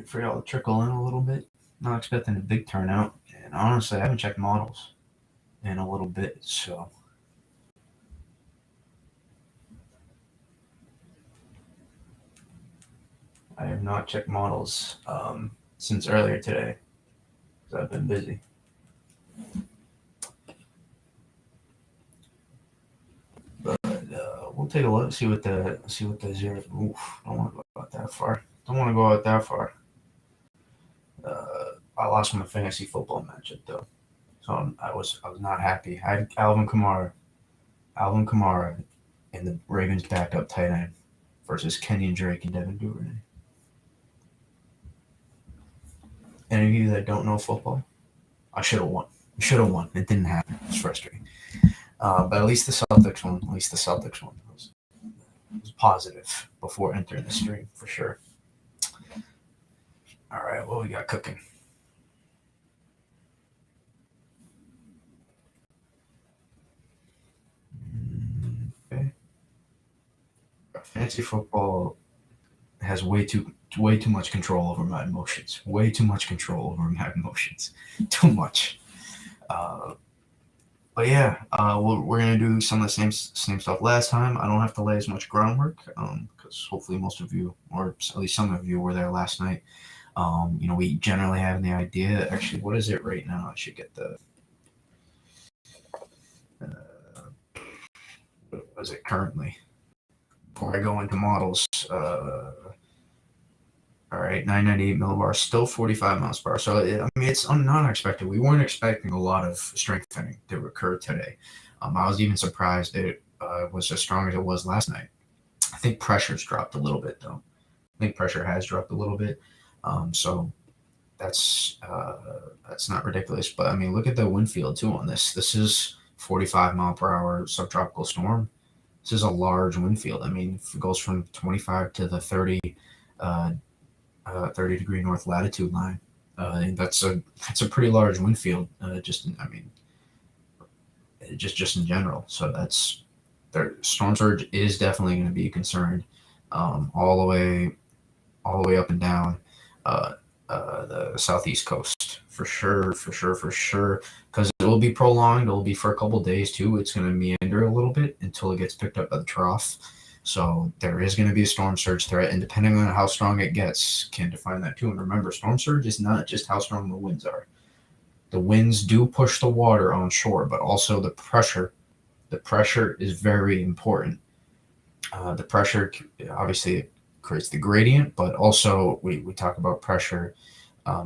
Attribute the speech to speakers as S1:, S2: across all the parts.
S1: for y'all to trickle in a little bit. Not expecting a big turnout, and honestly, I haven't checked models in a little bit, so I have not checked models since earlier today because I've been busy. But we'll take a look, see what the zero. Oof, don't want to go out that far. Don't want to go out that far. I lost my fantasy football matchup though, so I was not happy. I had Alvin Kamara, and the Ravens backup tight end versus Kenyon Drake and Devin Duvernay. Any of you that don't know football, I should have won. It didn't happen. It's frustrating. But at least the Celtics one. Was positive before entering the stream for sure. All right, what we got cooking? Okay. Fantasy football has way too much control over my emotions. Too much. But yeah, we're gonna do some of the same stuff last time. I don't have to lay as much groundwork because hopefully most of you, or at least some of you, were there last night. We generally have the idea. Actually, what is it right now? I should get the. What is it currently? Before I go into models, all right, 998 millibars, still 45 miles per hour. So, it's not unexpected. We weren't expecting a lot of strengthening to occur today. I was even surprised that it was as strong as it was last night. I think pressure's dropped a little bit, though. I think pressure has dropped a little bit. So that's not ridiculous. But, look at the wind field, too, on this. This is 45 mile per hour subtropical storm. This is a large wind field. If it goes from 25 to the 30 degree north latitude line, that's a pretty large wind field. Just in general. So that's their storm surge is definitely going to be a concern, all the way up and down the southeast coast for sure. Because it will be prolonged. It will be for a couple days too. It's going to meander a little bit until it gets picked up by the trough. So there is going to be a storm surge threat, and depending on how strong it gets, can define that too. And remember, storm surge is not just how strong the winds are. The winds do push the water on shore, but also the pressure. The pressure is very important. The pressure, obviously, creates the gradient, but also we talk about pressure.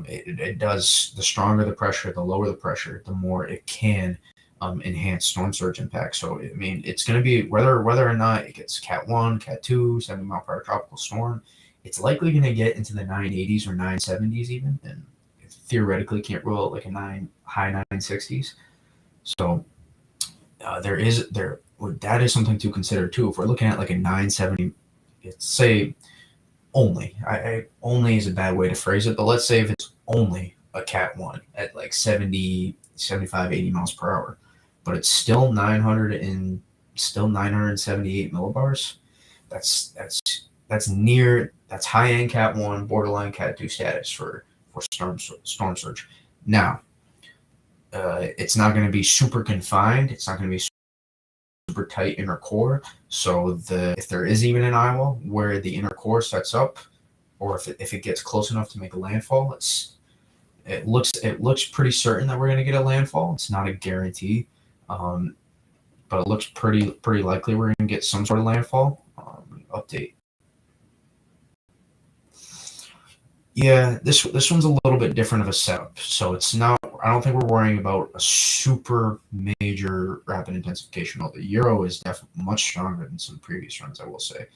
S1: It does, the stronger the pressure, the lower the pressure, the more it can enhance storm surge impact. So it's going to be whether or not it gets Cat 1, Cat 2, 70 mile per hour tropical storm, it's likely going to get into the 980s or 970s even, and theoretically can't rule out like a high 960s. So that is something to consider too. If we're looking at like a 970, say only, only is a bad way to phrase it, but let's say if it's only a Cat 1 at like 70, 75, 80 miles per hour, but it's still 978 millibars. That's high end Cat 1, borderline Cat 2 status for storm surge. Now, it's not going to be super confined. It's not going to be super tight inner core. So if there is even an eye wall where the inner core sets up, or if it gets close enough to make a landfall, it looks pretty certain that we're going to get a landfall. It's not a guarantee, but it looks pretty likely we're going to get some sort of landfall. Update. Yeah, this one's a little bit different of a setup. So it's not. I don't think we're worrying about a super major rapid intensification. Although the Euro is definitely much stronger than some previous runs, I will say.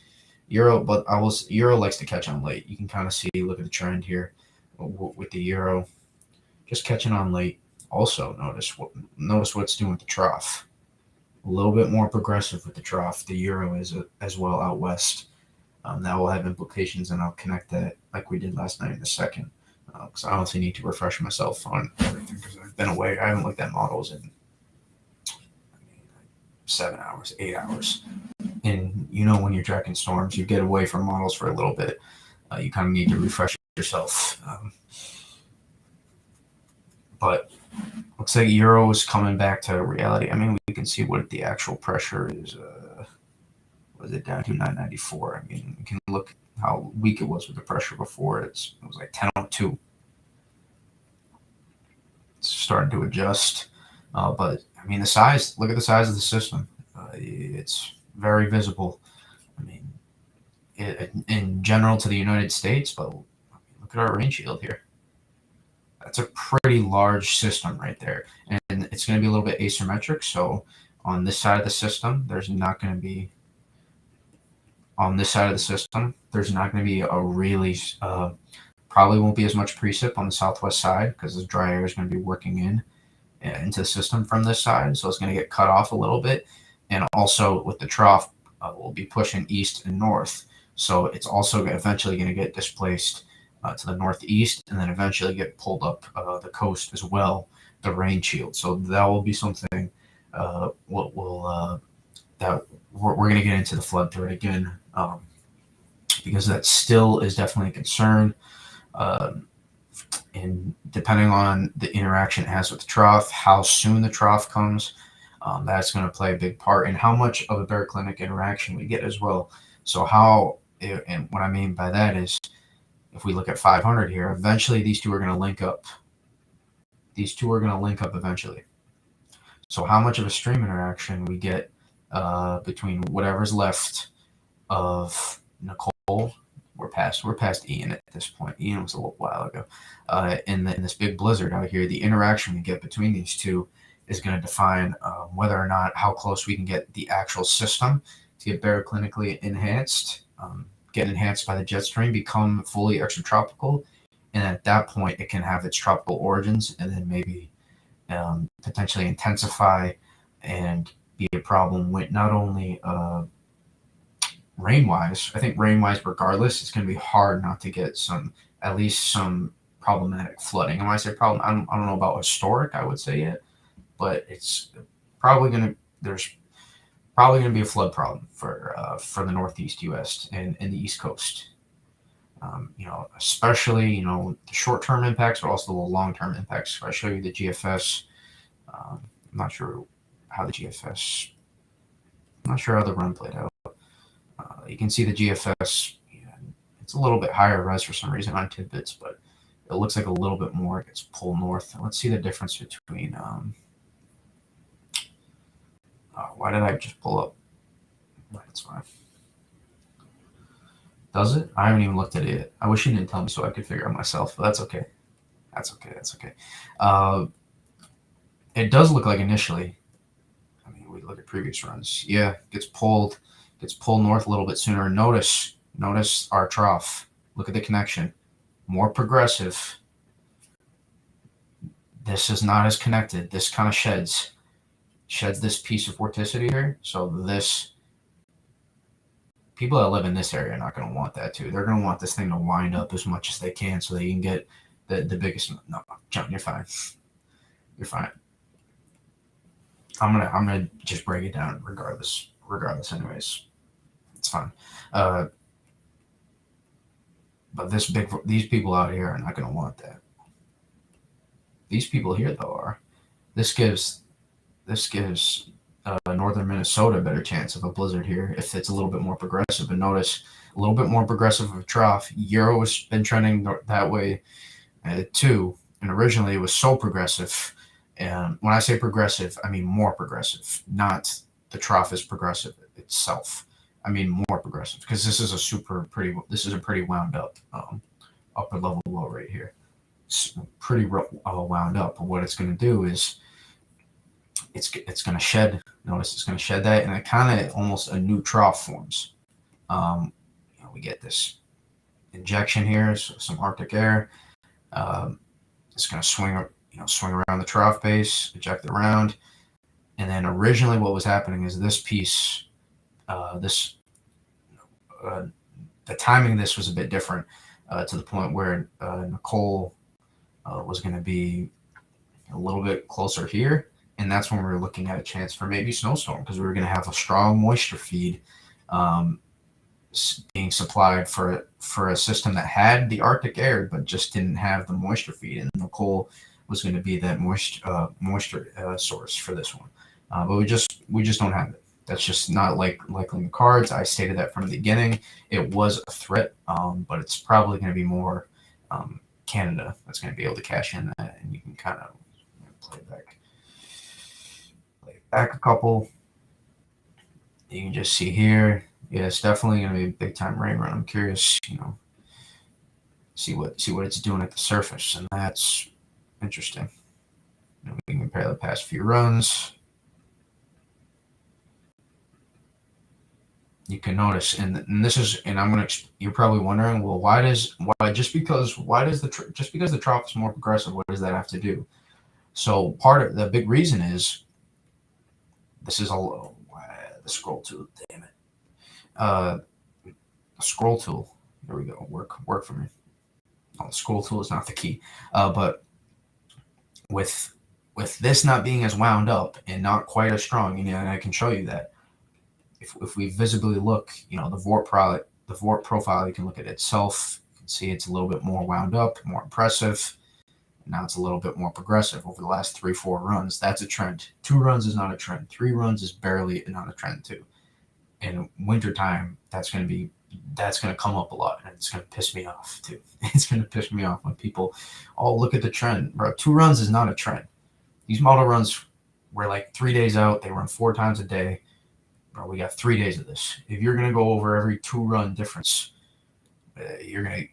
S1: Euro likes to catch on late. You can kind of look at the trend here with the Euro, just catching on late. Also, notice what it's doing with the trough. A little bit more progressive with the trough. The Euro is as well out west. That will have implications, and I'll connect that like we did last night in a second. Because I honestly need to refresh myself on everything because I've been away. I haven't looked at models in 7 hours, 8 hours. And when you're tracking storms, you get away from models for a little bit. You kind of need to refresh yourself. But looks like Euro is coming back to reality. I mean, we can see what the actual pressure is. Was it down to 994? I mean, we can look how weak it was with the pressure before. It was like 1002. It's starting to adjust. But I mean, the size. Look at the size of the system. It's very visible. I mean, in general to the United States, but look at our rain shield here. That's a pretty large system right there, and it's going to be a little bit asymmetric. So on this side of the system, there's not going to be a really probably won't be as much precip on the southwest side because the dry air is going to be working into the system from this side, so it's going to get cut off a little bit. And also with the trough, we'll be pushing east and north, so it's also eventually going to get displaced to the northeast, and then eventually get pulled up the coast as well, the rain shield. So that will be something that we're going to get into the flood threat again, because that still is definitely a concern. And depending on the interaction it has with the trough, how soon the trough comes, that's going to play a big part in how much of a baroclinic interaction we get as well. So and what I mean by that is, if we look at 500 here, eventually these two are going to link up. Eventually. So how much of a stream interaction we get between whatever's left of Nicole? We're past Ian at this point. Ian was a little while ago. In this big blizzard out here, the interaction we get between these two is going to define whether or not how close we can get the actual system to get baroclinically enhanced. Get enhanced by the jet stream, become fully extratropical, and at that point it can have its tropical origins, and then maybe potentially intensify and be a problem with not only rain-wise. I think rain-wise, regardless, it's going to be hard not to get at least some problematic flooding. And when I say problem, I don't know about historic, I would say yet, but it's probably going to. There's probably going to be a flood problem for the Northeast U.S. and the East Coast. Especially the short-term impacts, but also the long-term impacts. If I show you the GFS, I'm not sure how the run played out. You can see the GFS. It's a little bit higher res for some reason on tidbits, but it looks like a little bit more. It gets pulled north. Let's see the difference between. Why did I just pull up? That's fine. Does it? I haven't even looked at it yet. I wish you didn't tell me so I could figure out myself, but that's okay. It does look like initially. I mean, we look at previous runs. Yeah, gets pulled north a little bit sooner. Notice our trough. Look at the connection. More progressive. This is not as connected. This kind of sheds this piece of vorticity here. So people that live in this area are not going to want that too. They're going to want this thing to wind up as much as they can so they can get the biggest. No, John, you're fine. You're fine. I'm gonna just break it down regardless. Anyways, it's fine. But these people out here are not going to want that. These people here though are. This gives northern Minnesota a better chance of a blizzard here if it's a little bit more progressive. And notice a little bit more progressive of a trough. Euro has been trending that way too, and originally it was so progressive. And when I say progressive, I mean more progressive, not the trough is progressive itself. I mean more progressive, because this is a pretty wound up upper level low right here. It's pretty wound up. But what it's going to do is it's going to shed. Notice it's going to shed that, and it kind of almost a new trough forms. We get this injection here, so some Arctic air. It's going to swing around the trough base, eject around, and then originally what was happening is this piece, the timing of this was a bit different to the point where Nicole was going to be a little bit closer here. And that's when we were looking at a chance for maybe snowstorm, because we were going to have a strong moisture feed being supplied for a system that had the Arctic air but just didn't have the moisture feed, and Nicole was going to be that moisture source for this one. But we just don't have it. That's just not likely in the cards. I stated that from the beginning. It was a threat, but it's probably going to be more Canada that's going to be able to cash in that, and you can kind of play it back a couple. You can just see here. Yeah, it's definitely going to be a big time rain run. I'm curious, see what it's doing at the surface, and that's interesting. We can compare the past few runs. You can notice, and this is, and you're probably wondering, well, just because the trough is more progressive, what does that have to do? So part of the big reason is this is the scroll tool. Damn it. Scroll tool. There we go. Work for me. Oh, the scroll tool is not the key. But with this not being as wound up and not quite as strong, and I can show you that. If we visibly look, the VORT profile, you can look at itself. You can see it's a little bit more wound up, more impressive. Now it's a little bit more progressive over the last 3-4 runs. That's a trend. 2 runs is not a trend. 3 runs is barely not a trend too. In wintertime, that's going to come up a lot, and it's going to piss me off too. It's going to piss me off when people, look at the trend. Bro, 2 runs is not a trend. These model runs were like 3 days out. They run 4 times a day. Bro, we got 3 days of this. If you're going to go over every 2 run difference, you're going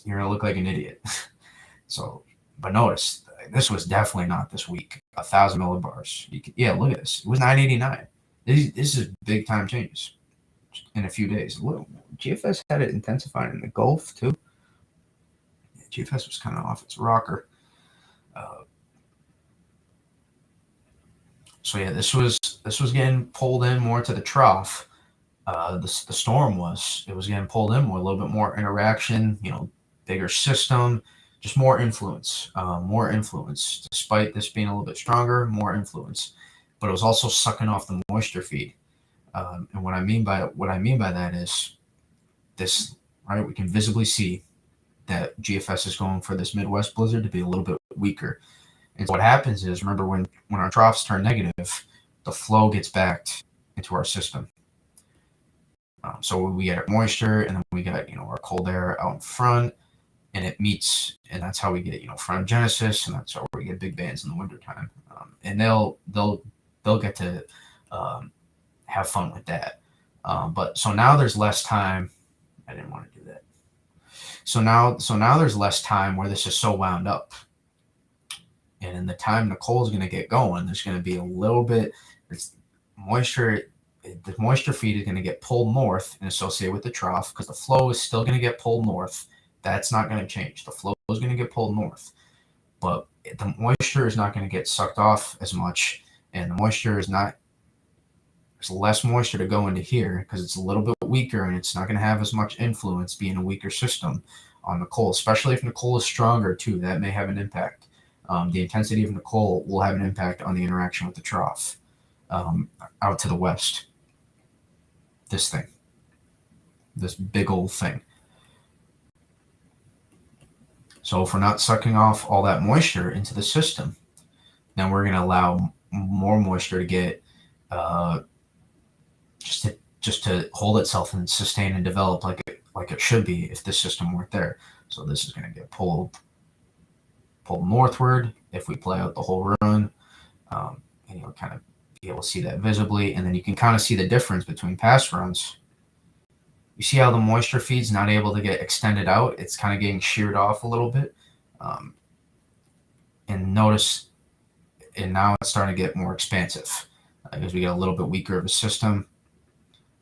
S1: to look like an idiot. So, but notice, this was definitely not this week. 1,000 millibars. Look at this. It was 989. This is big time changes in a few days. Look, GFS had it intensified in the Gulf too. GFS was kind of off its rocker. So yeah, this was getting pulled in more to the trough. The storm was getting pulled in more, a little bit more interaction. Bigger system, just more influence. Despite this being a little bit stronger, more influence. But it was also sucking off the moisture feed. And what I mean by that is this, right? We can visibly see that GFS is going for this Midwest blizzard to be a little bit weaker. And so what happens is, remember, when our troughs turn negative, the flow gets backed into our system. So we get moisture, and then we got our cold air out in front, and it meets, and that's how we get frontogenesis, and that's how we get big bands in the wintertime. And they'll get to have fun with that. But so now there's less time. I didn't want to do that. So now there's less time where this is so wound up. And in the time Nicole's going to get going, there's going to be a little bit moisture. The moisture feed is going to get pulled north and associated with the trough, because the flow is still going to get pulled north. That's not going to change. The flow is going to get pulled north, but the moisture is not going to get sucked off as much, and the moisture is not. There's less moisture to go into here because it's a little bit weaker, and it's not going to have as much influence, being a weaker system, on Nicole. Especially if Nicole is stronger too, that may have an impact. The intensity of Nicole will have an impact on the interaction with the trough out to the west. This big old thing. So if we're not sucking off all that moisture into the system, then we're going to allow more moisture to get just to hold itself and sustain and develop like it should be if this system weren't there. So this is going to get pulled northward if we play out the whole run, and you'll kind of be able to see that visibly, and then you can kind of see the difference between past runs. You see how the moisture feed's not able to get extended out. It's kind of getting sheared off a little bit. And notice, and now it's starting to get more expansive because we get a little bit weaker of a system.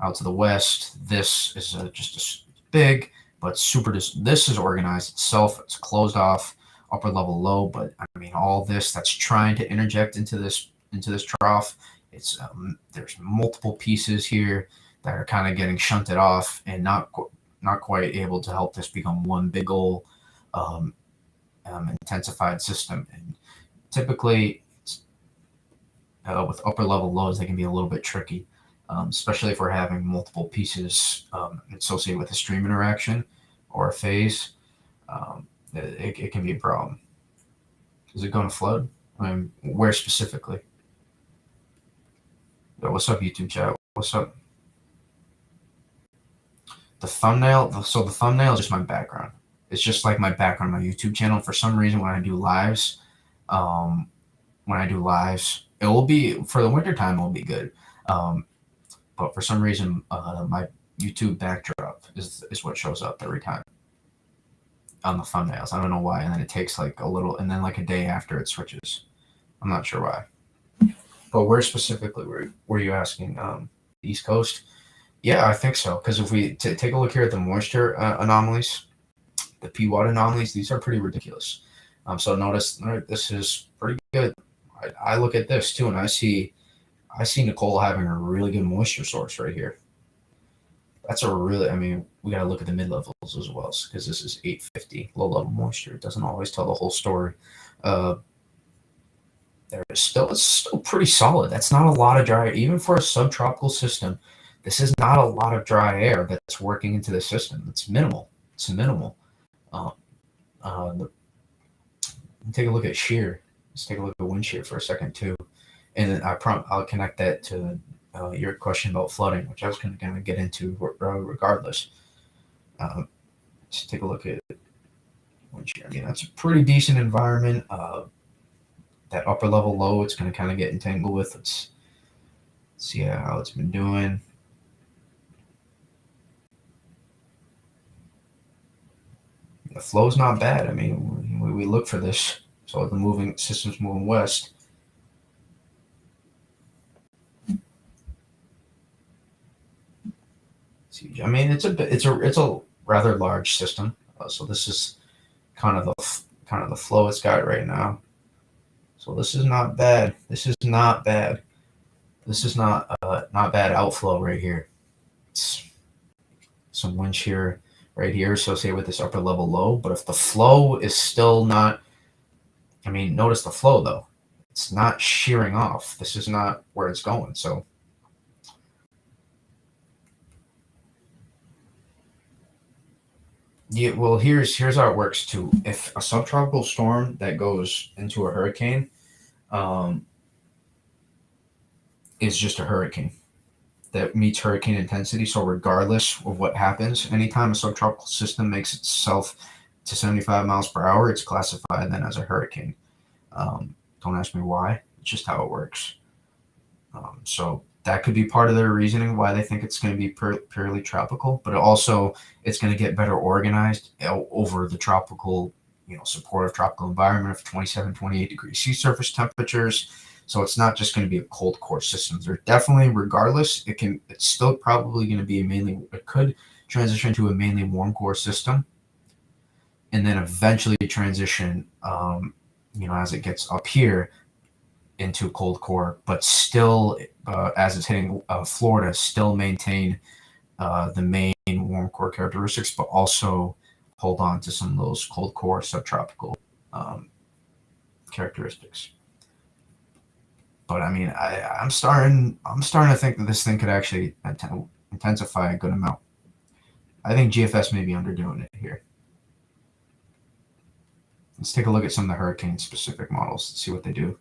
S1: Out to the west, this is just big, but this is organized itself. It's closed off, upper level low, but I mean, all this that's trying to interject into this trough, it's there's multiple pieces here that are kind of getting shunted off and not quite able to help this become one big old intensified system. And typically with upper level lows, they can be a little bit tricky. especially if we're having multiple pieces associated with a stream interaction or a phase. It can be a problem. Is it going to flood? I mean, where specifically? Yo, what's up, YouTube chat? What's up? The thumbnail. So the thumbnail is just my background. It's just like my background on my YouTube channel. For some reason, when I do lives, it will be for the wintertime. It will be good. But for some reason, my YouTube backdrop is what shows up every time on the thumbnails. I don't know why. And then it takes like a little, and then like a day after it switches. I'm not sure why. But where specifically were you asking? East Coast? Yeah, I think so. Because if we take a look here at the moisture anomalies, the P-watt anomalies, these are pretty ridiculous. So notice this is pretty good. I look at this too, and I see Nicole having a really good moisture source right here. That's a really, I mean, we got to look at the mid levels as well, because this is 850 low level moisture. It doesn't always tell the whole story. It's still pretty solid. That's not a lot of dry, even for a subtropical system. This is not a lot of dry air that's working into the system. It's minimal. It's minimal. Take a look at shear. Let's take a look at wind shear for a second too, and then I'll connect that to your question about flooding, which I was going to kind of get into regardless. Let's take a look at wind shear. I mean, that's a pretty decent environment. That upper level low, it's going to kind of get entangled with. Let's see how it's been doing. The flow's not bad. I mean, we look for this. So the system's moving west. I mean, it's a rather large system. So this is kind of the flow it's got right now. So this is not bad. This is not bad. This is not bad outflow right here. It's some wind shear right here associated with this upper level low. But if the flow is still not, I mean, notice the flow though. It's not shearing off. This is not where it's going. So yeah, well, here's how it works too. If a subtropical storm that goes into a hurricane is just a hurricane that meets hurricane intensity, so regardless of what happens, anytime a subtropical system makes itself to 75 miles per hour, it's classified then as a hurricane. Don't ask me why. It's just how it works. So that could be part of their reasoning why they think it's going to be purely tropical, but it's going to get better organized over the tropical, supportive tropical environment of 27, 28 degrees sea surface temperatures. So it's not just going to be a cold core system. They're definitely, regardless, it's still probably going to be it could transition to a mainly warm core system, and then eventually transition, as it gets up here, into cold core, but still, as it's hitting Florida, still maintain the main warm core characteristics, but also hold on to some of those cold core subtropical characteristics. But I mean, I'm starting to think that this thing could actually intensify a good amount. I think GFS may be underdoing it here. Let's take a look at some of the hurricane specific models and see what they do.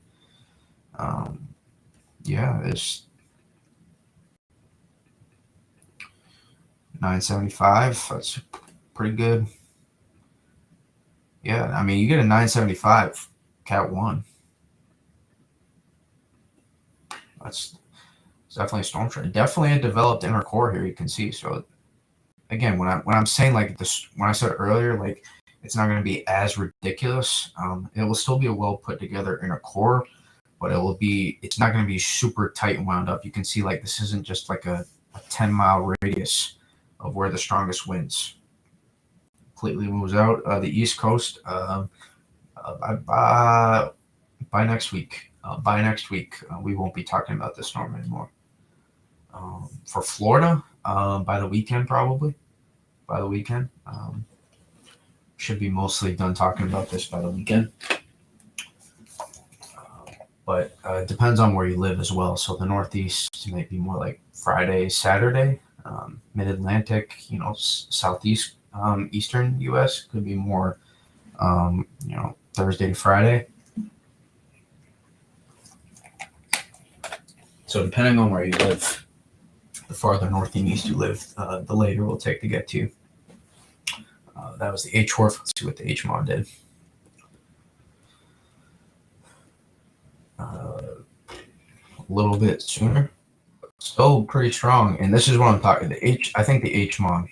S1: Yeah, it's 975. That's pretty good. Yeah, I mean, you get a 975 Cat 1. It's definitely a storm trend. Definitely a developed inner core here. You can see. So again, when I'm saying like this, when I said earlier, like it's not going to be as ridiculous. It will still be a well put together inner core, but it's not going to be super tight and wound up. You can see like this isn't just like a 10-mile radius of where the strongest winds. Completely moves out the East Coast by next week. We won't be talking about this storm anymore. For Florida, by the weekend, probably. By the weekend. Should be mostly done talking about this by the weekend. but it depends on where you live as well. So the Northeast might be more like Friday, Saturday. Mid-Atlantic, Southeast, Eastern U.S. could be more, Thursday to Friday. So depending on where you live, the farther north and east you live, the later it will take to get to. That was the H-Wharf. Let's see what the H-Mod did. A little bit sooner. Still pretty strong. And this is what I'm talking. I think the H-Mod.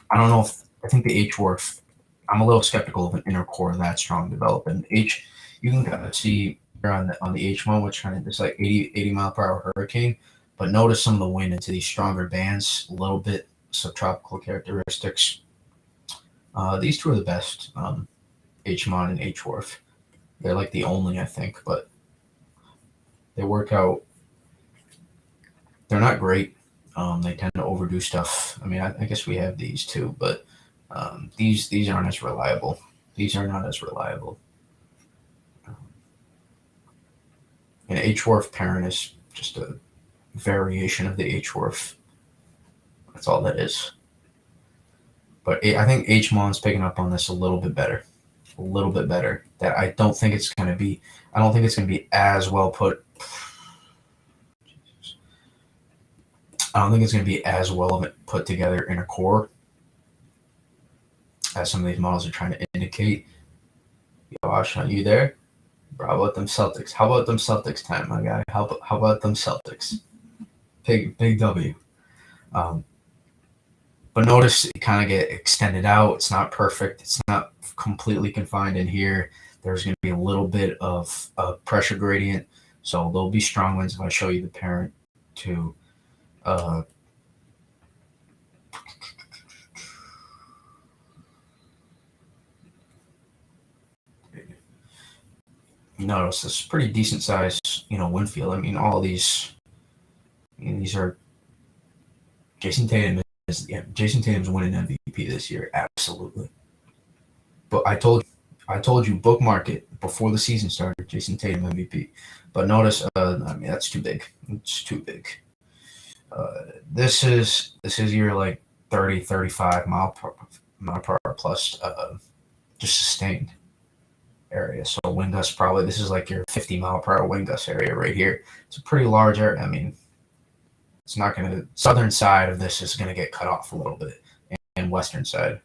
S1: I don't know if I think the H-Wharf. I'm a little skeptical of an inner core that strong developing. You can kind of see here on the H-Mod, which kind of it's like 80 mile per hour hurricane. But notice some of the wind into these stronger bands, a little bit subtropical characteristics. These two are the best, H-Mod and H-Wharf. They're like the only, I think, but they work out. They're not great. They tend to overdo stuff. I mean, I guess we have these too, but these aren't as reliable. These are not as reliable. And H-Wharf parent is just a variation of the H-Wharf. That's all that is. But I think H-Mod's picking up on this a little bit better. That I don't think it's going to be as well put. I don't think it's going to be as well put together in a core as some of these models are trying to indicate. Josh, are you there? Bro, how about them Celtics? How about them Celtics time, my guy? How about them Celtics? Big W. But notice it kind of get extended out. It's not perfect. It's not completely confined in here. There's going to be a little bit of a pressure gradient. So there'll be strong winds if I show you the parent to notice this pretty decent size, wind field. I mean, all these are Jason Tatum. Jason Tatum's winning MVP this year, absolutely. But I told you, bookmark it before the season started. Jason Tatum MVP. But notice, that's too big. It's too big. This is your like 30, 35 mile per hour plus, just sustained area. So wind gust probably. This is like your 50 mile per hour wind gust area right here. It's a pretty large area. I mean, it's not going to. Southern side of this is going to get cut off a little bit, and western side.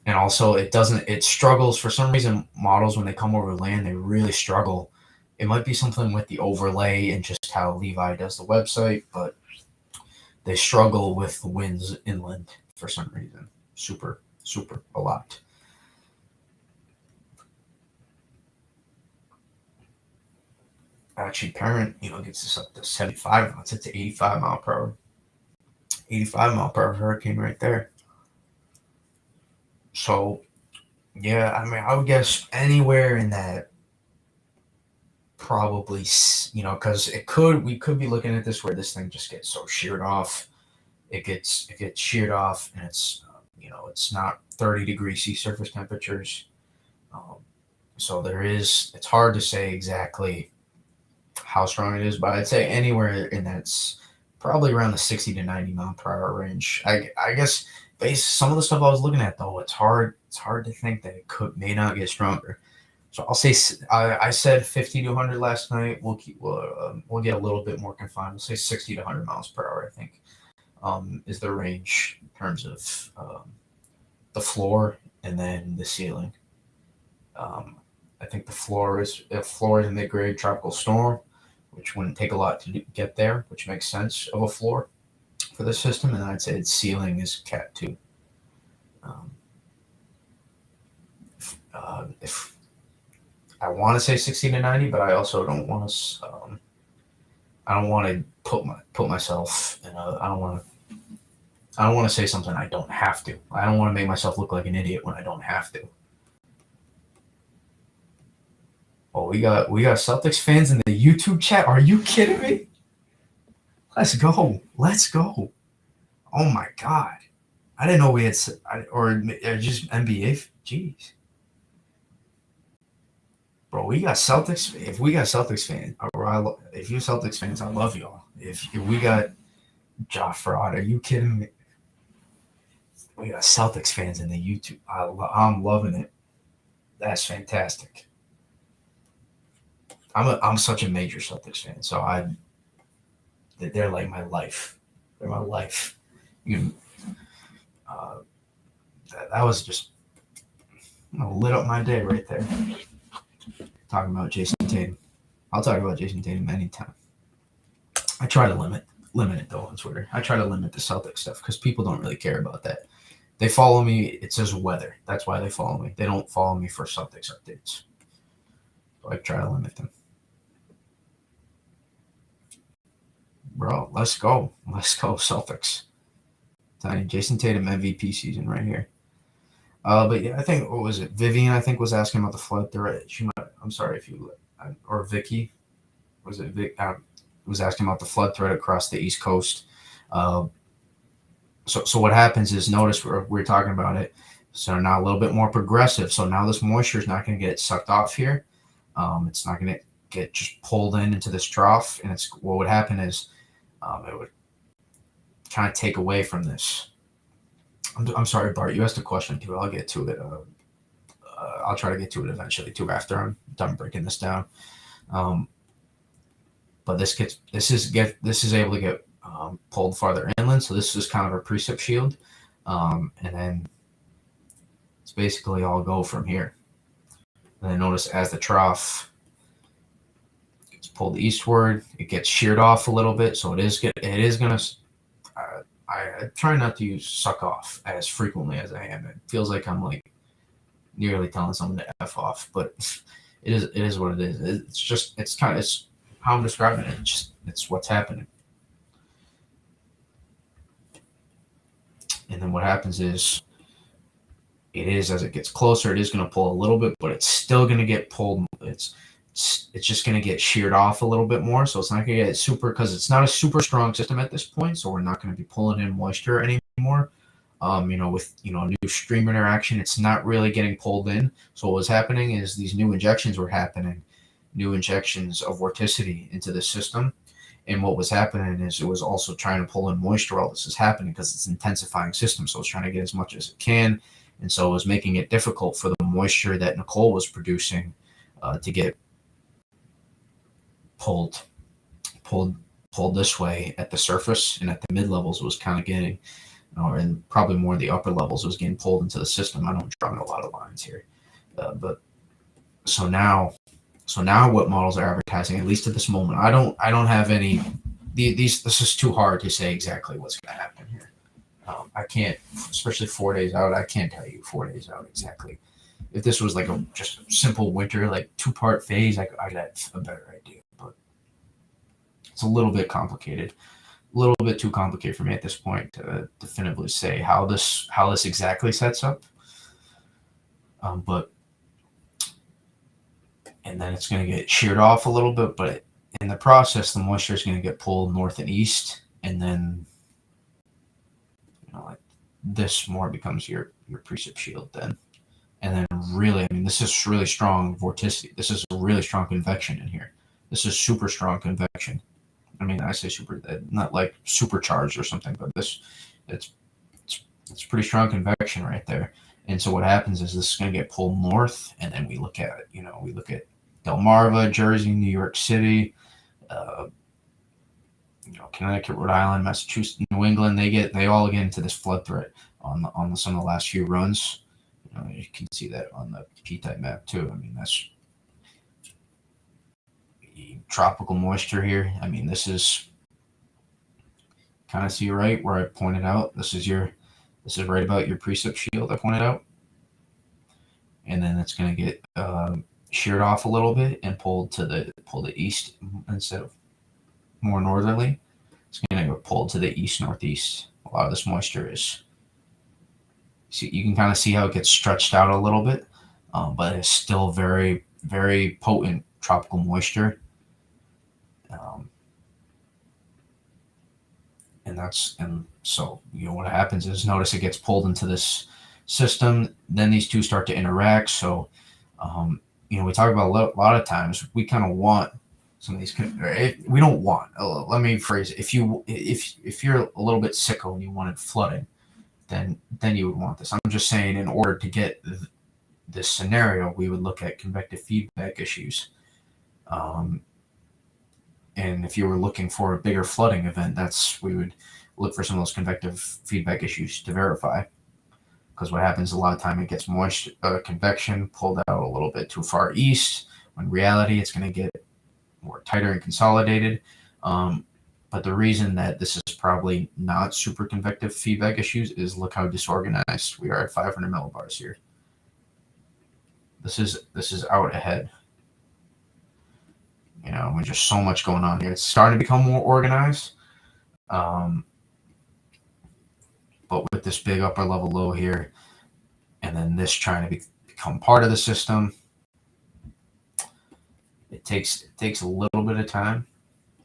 S1: And also, it struggles for some reason. Models, when they come over land, they really struggle. It might be something with the overlay and just how Levi does the website, but they struggle with winds inland for some reason. Super a lot. Actually, parent, gets this up to 75 knots. It's 85 mile per hour. 85 mile per hour hurricane right there. So, yeah, I mean, I would guess anywhere in that, probably, because we could be looking at this where this thing just gets so sheared off. It gets sheared off, and it's, it's not 30-degree sea surface temperatures. So it's hard to say exactly how strong it is, but I'd say anywhere in that's probably around the 60 to 90 mile per hour range. I guess based some of the stuff I was looking at, though, it's hard to think that it may not get stronger. So I'll say I said 50 to 100 last night. We'll get a little bit more confined. We'll say 60 to 100 miles per hour, I think, is the range in terms of the floor and then the ceiling. I think the floor is a mid-grade tropical storm, which wouldn't take a lot to get there, which makes sense of a floor for the system. And I'd say its ceiling is Cat 2. If I want to say 60 to 90, but I also don't want to. I don't want to put myself in I don't want to say something I don't have to. I don't want to make myself look like an idiot when I don't have to. Oh, we got Celtics fans in the YouTube chat. Are you kidding me? Let's go. Oh my God. I didn't know we had, or just NBA. Jeez. Bro, we got Celtics. If we got Celtics fans, if you Celtics fans, I love y'all. If we got Ja Fraud, are you kidding me? We got Celtics fans in the YouTube. I'm loving it. That's fantastic. I'm such a major Celtics fan, so they're like my life. They're my life. You uh, that was just lit up my day right there. Talking about Jason Tatum. I'll talk about Jason Tatum anytime. I try to limit it though on Twitter. I try to limit the Celtics stuff because people don't really care about that. They follow me. It says weather. That's why they follow me. They don't follow me for Celtics updates. So I try to limit them. Bro, let's go. Let's go, Celtics. Tiny Jason Tatum MVP season right here. But yeah, I think, what was it? Vivian, I think, was asking about the flood threat. I'm sorry if you, or Vicky, was it Vic? Was asking about the flood threat across the East Coast. So what happens is, notice we're talking about it. So now a little bit more progressive. So now this moisture is not going to get sucked off here. It's not going to get just pulled into this trough. And what would happen is it would kind of take away from this. I'm sorry, Bart. You asked a question too. I'll get to it. I'll try to get to it eventually too after I'm done breaking this down. But this is able to get pulled farther inland. So this is kind of a precip shield, and then it's basically all go from here. And then notice as the trough gets pulled eastward, it gets sheared off a little bit. So it is going to. I try not to use suck off as frequently as I am. It feels like I'm like nearly telling someone to F off, but it is what it is. It's how I'm describing it. It's what's happening. And then what happens is, as it gets closer, it is going to pull a little bit, but it's still going to get pulled. It's just going to get sheared off a little bit more. So it's not going to get super, because it's not a super strong system at this point. So we're not going to be pulling in moisture anymore. With new stream interaction, it's not really getting pulled in. So what was happening is these new injections were happening, new injections of vorticity into the system. And what was happening is it was also trying to pull in moisture while this is happening, because it's an intensifying system. So it's trying to get as much as it can. And so it was making it difficult for the moisture that Nicole was producing to get pulled this way at the surface, and at the mid levels was kind of getting, and probably more the upper levels was getting pulled into the system. I don't draw a lot of lines here, but so now what models are advertising, at least at this moment, I don't have any. This is too hard to say exactly what's going to happen here. I can't, especially 4 days out. I can't tell you 4 days out exactly. If this was like just a simple winter, like 2-part phase, I'd have a better idea. But it's a little bit complicated, a little bit too complicated for me at this point to definitively say how this exactly sets up. But and then it's going to get sheared off a little bit, but in the process, the moisture is going to get pulled north and east, and then like this more becomes your precip shield then. And then really, I mean, this is really strong vorticity. This is a really strong convection in here. This is super strong convection. I mean, I say super, not like supercharged or something, but it's pretty strong convection right there. And so what happens is this is going to get pulled north, and then we look at Delmarva, Jersey, New York City, Connecticut, Rhode Island, Massachusetts, New England. They all get into this flood threat on some of the last few runs. You can see that on the P-type map too. I mean, that's tropical moisture here. I mean, this is kind of see right where I pointed out. This is right about your precip shield I pointed out, and then it's going to get sheared off a little bit and pulled to the east instead of more northerly. It's going to get pulled to the east northeast. A lot of this moisture is. See, you can kind of see how it gets stretched out a little bit, but it's still very, very potent tropical moisture. And so what happens is, notice it gets pulled into this system. Then these two start to interact. So we talk about a lot of times we kind of want some of these. We don't want. Let me phrase it. If you're a little bit sicko and you wanted flooding, then you would want this. I'm just saying, in order to get this scenario, we would look at convective feedback issues. And if you were looking for a bigger flooding event, we would look for some of those convective feedback issues to verify. Because what happens a lot of time, it gets moist convection pulled out a little bit too far east. When in reality, it's going to get more tighter and consolidated. But the reason that this is probably not super convective feedback issues is look how disorganized we are at 500 millibars here. This is out ahead. There's just so much going on here. It's starting to become more organized. But with this big upper level low here, and then this trying to become part of the system, it takes a little bit of time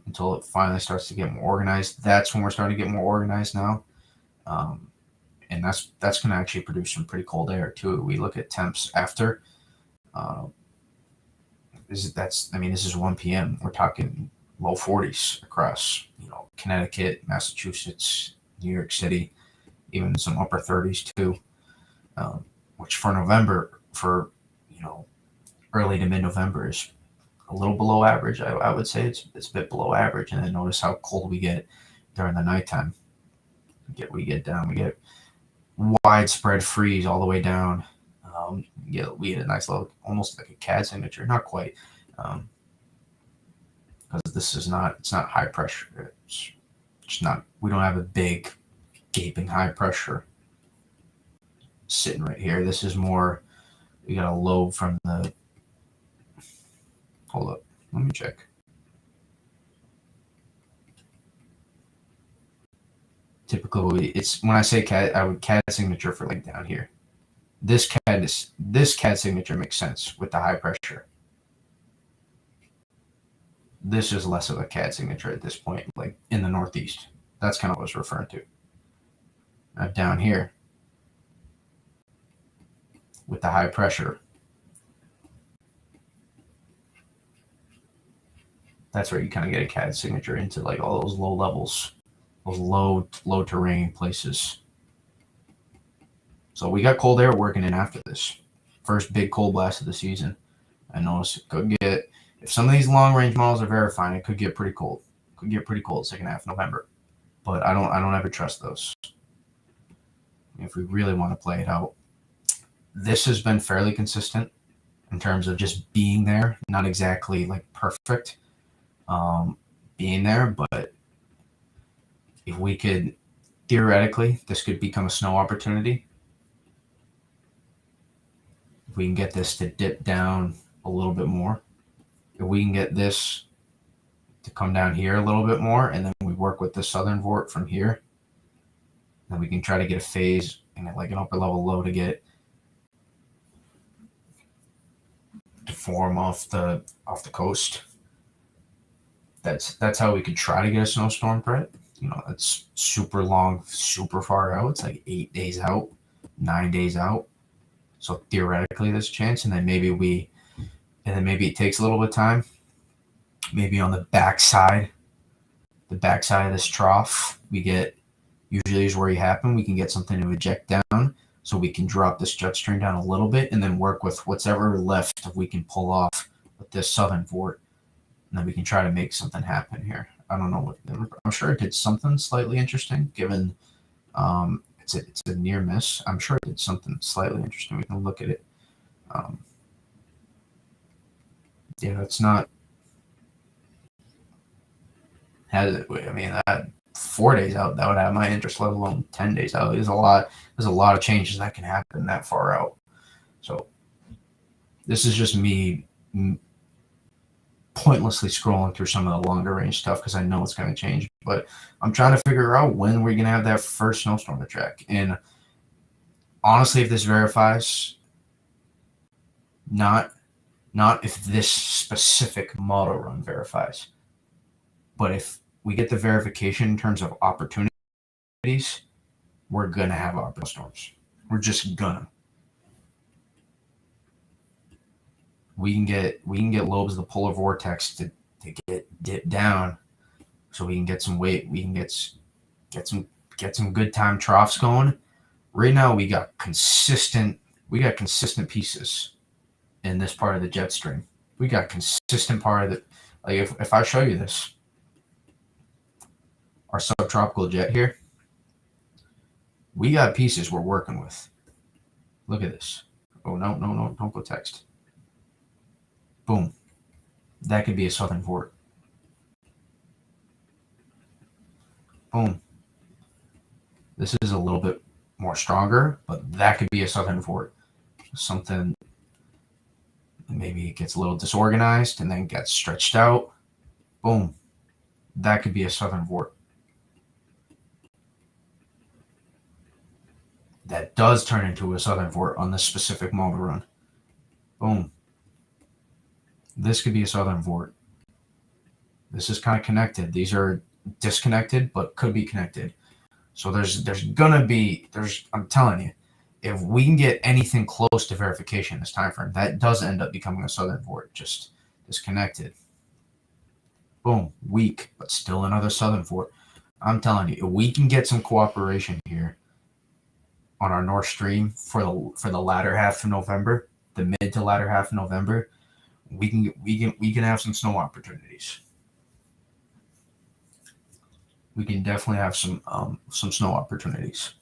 S1: until it finally starts to get more organized. That's when we're starting to get more organized now. And that's going to actually produce some pretty cold air too. We look at temps after. This is 1 p.m. We're talking low 40s across, Connecticut, Massachusetts, New York City, even some upper 30s too. Which for November, for early to mid-November, is a little below average. I would say it's a bit below average. And then notice how cold we get during the nighttime. We get widespread freeze all the way down. We get a nice little, almost like a CAD signature, not quite, because it's not high pressure. It's not. We don't have a big gaping high pressure sitting right here. This is more. We got a low from the. Hold up, let me check. Typically, it's when I say CAD, I would CAD signature for like down here. This CAD signature makes sense with the high pressure. This is less of a CAD signature at this point, like in the Northeast. That's kind of what I was referring to. Down here, with the high pressure, that's where you kind of get a CAD signature into like all those low levels, those low terrain places. So we got cold air working in after this. First big cold blast of the season. I noticed it could get, if some of these long range models are verifying, it could get pretty cold. Could get pretty cold second half of November. But I don't ever trust those. If we really want to play it out. This has been fairly consistent in terms of just being there. Not exactly like perfect being there, but if we could, theoretically, this could become a snow opportunity. If we can get this to dip down a little bit more, if we can get this to come down here a little bit more, and then we work with the southern vort from here, then we can try to get a phase and like an upper level low to form off the coast. That's how we could try to get a snowstorm threat. It's super long, super far out. It's like 8 days out, 9 days out. So theoretically, there's a chance, and then maybe it takes a little bit of time. Maybe on the backside of this trough, we get, usually is where you happen. We can get something to eject down, so we can drop this jet stream down a little bit, and then work with whatever left if we can pull off with this southern vort, and then we can try to make something happen here. I don't know what. I'm sure it did something slightly interesting, given it's a near miss. I'm sure it did something slightly interesting. We can look at it. It's not. Has it? I mean, that 4 days out, that would have my interest, let alone 10 days out. There's a lot of changes that can happen that far out. So this is just me pointlessly scrolling through some of the longer range stuff because I know it's going to change. But I'm trying to figure out when we're going to have that first snowstorm to track. And honestly, if this verifies, not if this specific model run verifies, but if we get the verification in terms of opportunities, we're going to have our storms. We're just gonna. we can get lobes of the polar vortex to get dip down, so we can get some weight. We can get some good time troughs going. Right now we got consistent pieces in this part of the jet stream. We got consistent part of the, like if I show you this, our subtropical jet here, we got pieces we're working with. Look at this. Oh, no, don't go text. Boom. That could be a southern vort. Boom. This is a little bit more stronger, but that could be a southern vort. Something, maybe it gets a little disorganized and then gets stretched out. Boom. That could be a southern vort. That does turn into a southern vort on this specific model run. Boom. This could be a southern vort. This is kind of connected. These are disconnected, but could be connected. So there's gonna be, I'm telling you, if we can get anything close to verification this time frame, that does end up becoming a southern vort, just disconnected. Boom, weak, but still another southern vort. I'm telling you, if we can get some cooperation here on our North Stream for the latter half of November, the mid to latter half of November, we can have some snow opportunities. We can definitely have some snow opportunities.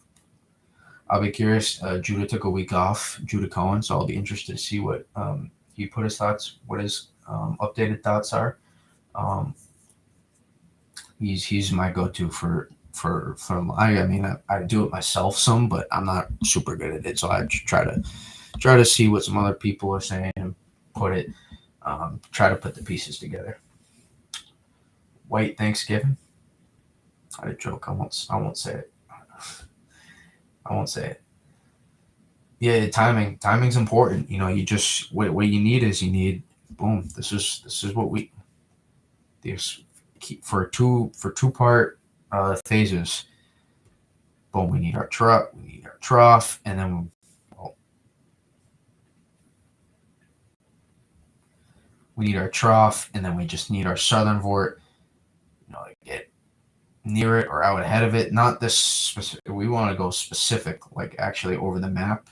S1: I'll be curious. Judah took a week off, Judah Cohen, so I'll be interested to see what he put his thoughts, what his updated thoughts are. He's my go-to for I mean I do it myself some, but I'm not super good at it, so I try to see what some other people are saying and try to put the pieces together. White Thanksgiving. I joke. I won't say it. I won't say it. Yeah, timing's important. You know, you just what you need boom. This is what we there's for two part phases. Boom, we need our trough, and then we need our trough, and then we just need our southern vort. You know, get near it or out ahead of it. Not this specific. We want to go specific, like actually over the map.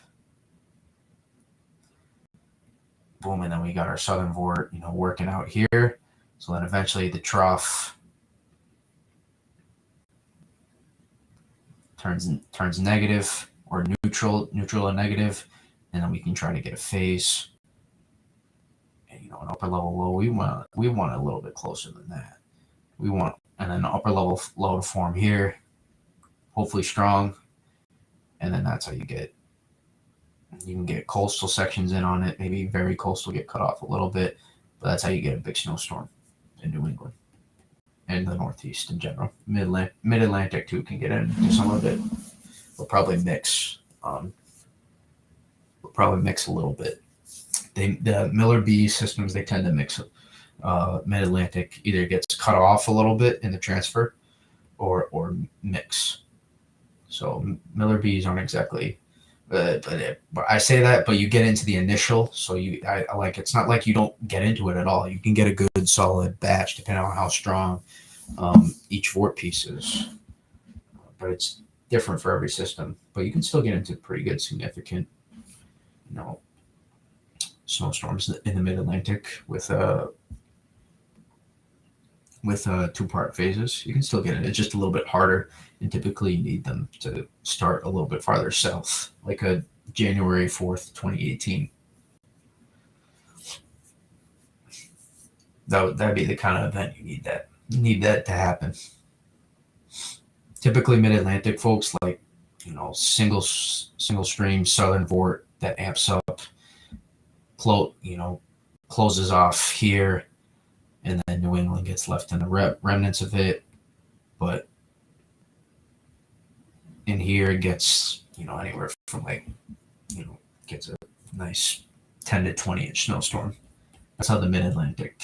S1: Boom, and then we got our southern vort, you know, working out here. So then eventually the trough turns negative or neutral and negative, and then we can try to get a phase. And, you know, an upper level low. We want a little bit closer than that. We want, and then upper level low to form here, hopefully strong, and then that's how you can get coastal sections in on it. Maybe very coastal get cut off a little bit, but that's how you get a big snowstorm in New England and the Northeast in general. Mid-Atlantic too can get into some of it. We'll probably mix. A little bit. The Miller B systems, they tend to mix. Mid-Atlantic either gets cut off a little bit in the transfer, or mix. So Miller B's aren't exactly. But I say that, but you get into the initial, so I like, it's not like you don't get into it at all. You can get a good solid batch depending on how strong each vort piece is, but it's different for every system. But you can still get into pretty good, significant, you know, snowstorms in the Mid-Atlantic with two-part phases. You can still get it. It's just a little bit harder, and typically you need them to start a little bit farther south, like a January 4th, 2018. That'd be the kind of event you need that. You need that to happen. Typically Mid-Atlantic folks like, you know, single stream southern vort that amps up, closes off here, and then New England gets left in the remnants of it. But in here it gets, you know, anywhere from like, you know, gets a nice 10 to 20 inch snowstorm. That's how the Mid-Atlantic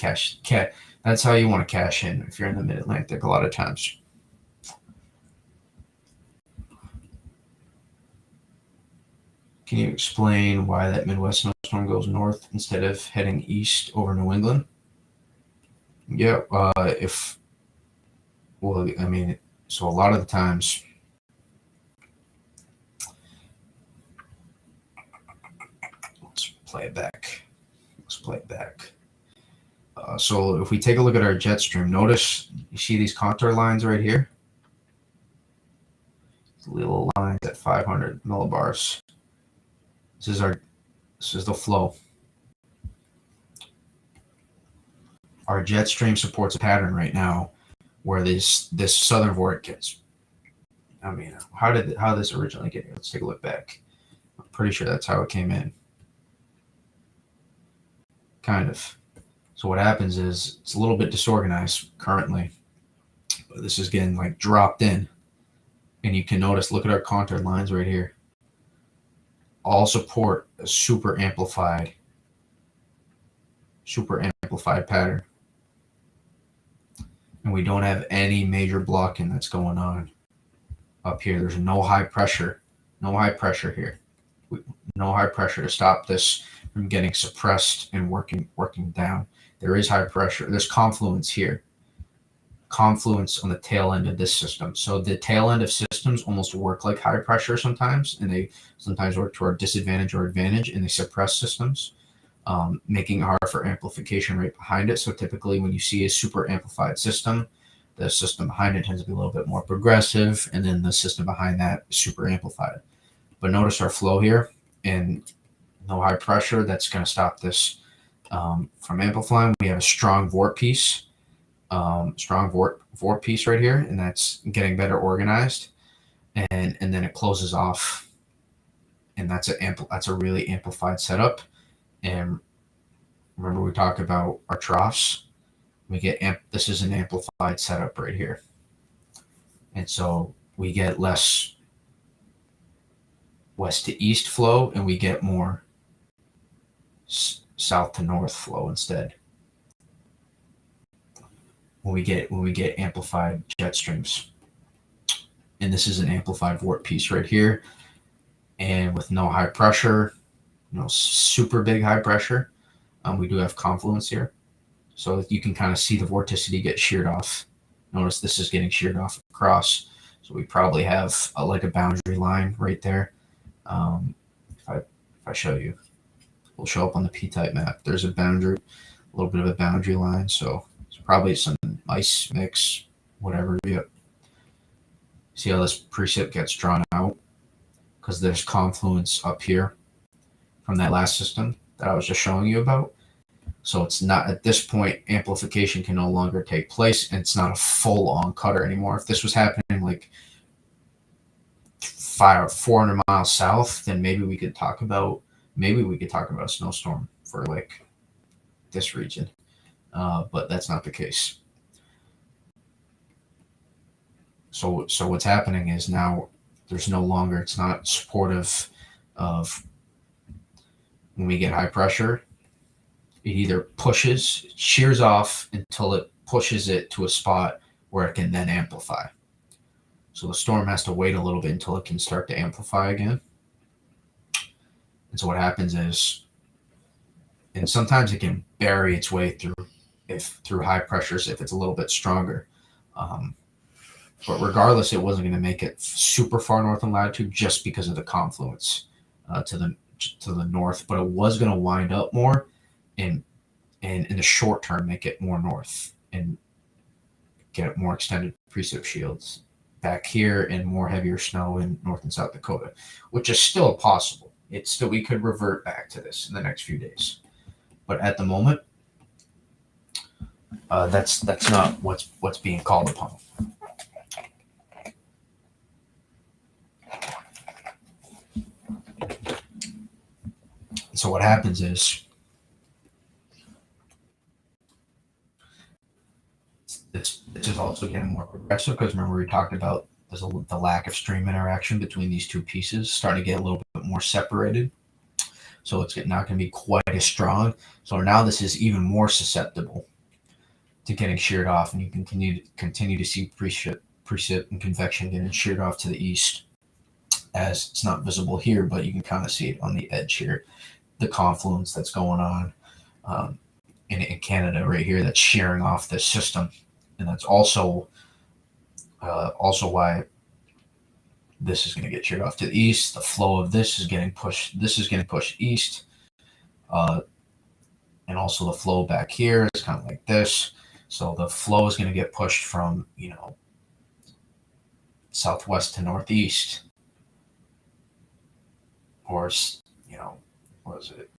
S1: that's how you want to cash in if you're in the Mid-Atlantic a lot of times. Can you explain why that Midwest snowstorm goes north instead of heading east over New England? Yeah, I mean, so a lot of the times, let's play it back. So if we take a look at our jet stream, notice you see these contour lines right here? These little lines at 500 millibars. This is the flow. Our jet stream supports a pattern right now where this southern vortex. I mean, how did this originally get here? Let's take a look back. I'm pretty sure that's how it came in. Kind of. So what happens is it's a little bit disorganized currently, but this is getting like dropped in, and you can notice. Look at our contour lines right here. All support a super amplified pattern, and we don't have any major blocking that's going on up here. There's no high pressure here. No high pressure to stop this from getting suppressed and working down. There is high pressure. There's confluence here. Confluence on the tail end of this system. So the tail end of systems almost work like high pressure sometimes, and they sometimes work to our disadvantage or advantage, and they suppress systems, making it hard for amplification right behind it. So typically when you see a super amplified system, the system behind it tends to be a little bit more progressive, and then the system behind that is super amplified. But notice our flow here, and no high pressure. That's going to stop this from amplifying. We have a strong vort piece. Vort piece right here, and that's getting better organized, and then it closes off, and that's a really amplified setup. And remember we talked about our troughs. We get this is an amplified setup right here, and so we get less west to east flow, and we get more south to north flow instead. When we get amplified jet streams, and this is an amplified vort piece right here, and with no high pressure, no super big high pressure, we do have confluence here, so you can kind of see the vorticity get sheared off. Notice this is getting sheared off across, so we probably have like a boundary line right there. If I show you, will show up on the P-type map. There's a boundary, a little bit of a boundary line, so it's probably some ice mix, whatever. Yep. See how this precip gets drawn out? Because there's confluence up here from that last system that I was just showing you about. So it's not, at this point, amplification can no longer take place, and it's not a full-on cutter anymore. If this was happening like 400 miles south, then maybe we could talk about a snowstorm for like this region, but that's not the case. So what's happening is now there's no longer, it's not supportive of when we get high pressure. It either shears off until it pushes it to a spot where it can then amplify. So the storm has to wait a little bit until it can start to amplify again. And so what happens is, and sometimes it can bury its way through high pressures if it's a little bit stronger. But regardless, it wasn't going to make it super far north in latitude just because of the confluence to the north. But it was going to wind up more, and in the short term make it more north and get more extended precip shields back here and more heavier snow in North and South Dakota, which is still possible. We could revert back to this in the next few days, but at the moment, that's not what's being called upon. So what happens is it's just also getting more progressive, because remember we talked about the lack of stream interaction between these two pieces starting to get a little bit more separated. So it's not going to be quite as strong. So now this is even more susceptible to getting sheared off, and you can continue to see precip and convection getting sheared off to the east as it's not visible here, but you can kind of see it on the edge here, the confluence that's going on in Canada right here that's shearing off this system. And that's also why this is going to get sheared off to the east. The flow of this is getting pushed. This is getting pushed east. And also the flow back here is kind of like this. So the flow is going to get pushed from, southwest to northeast. Or, what is it?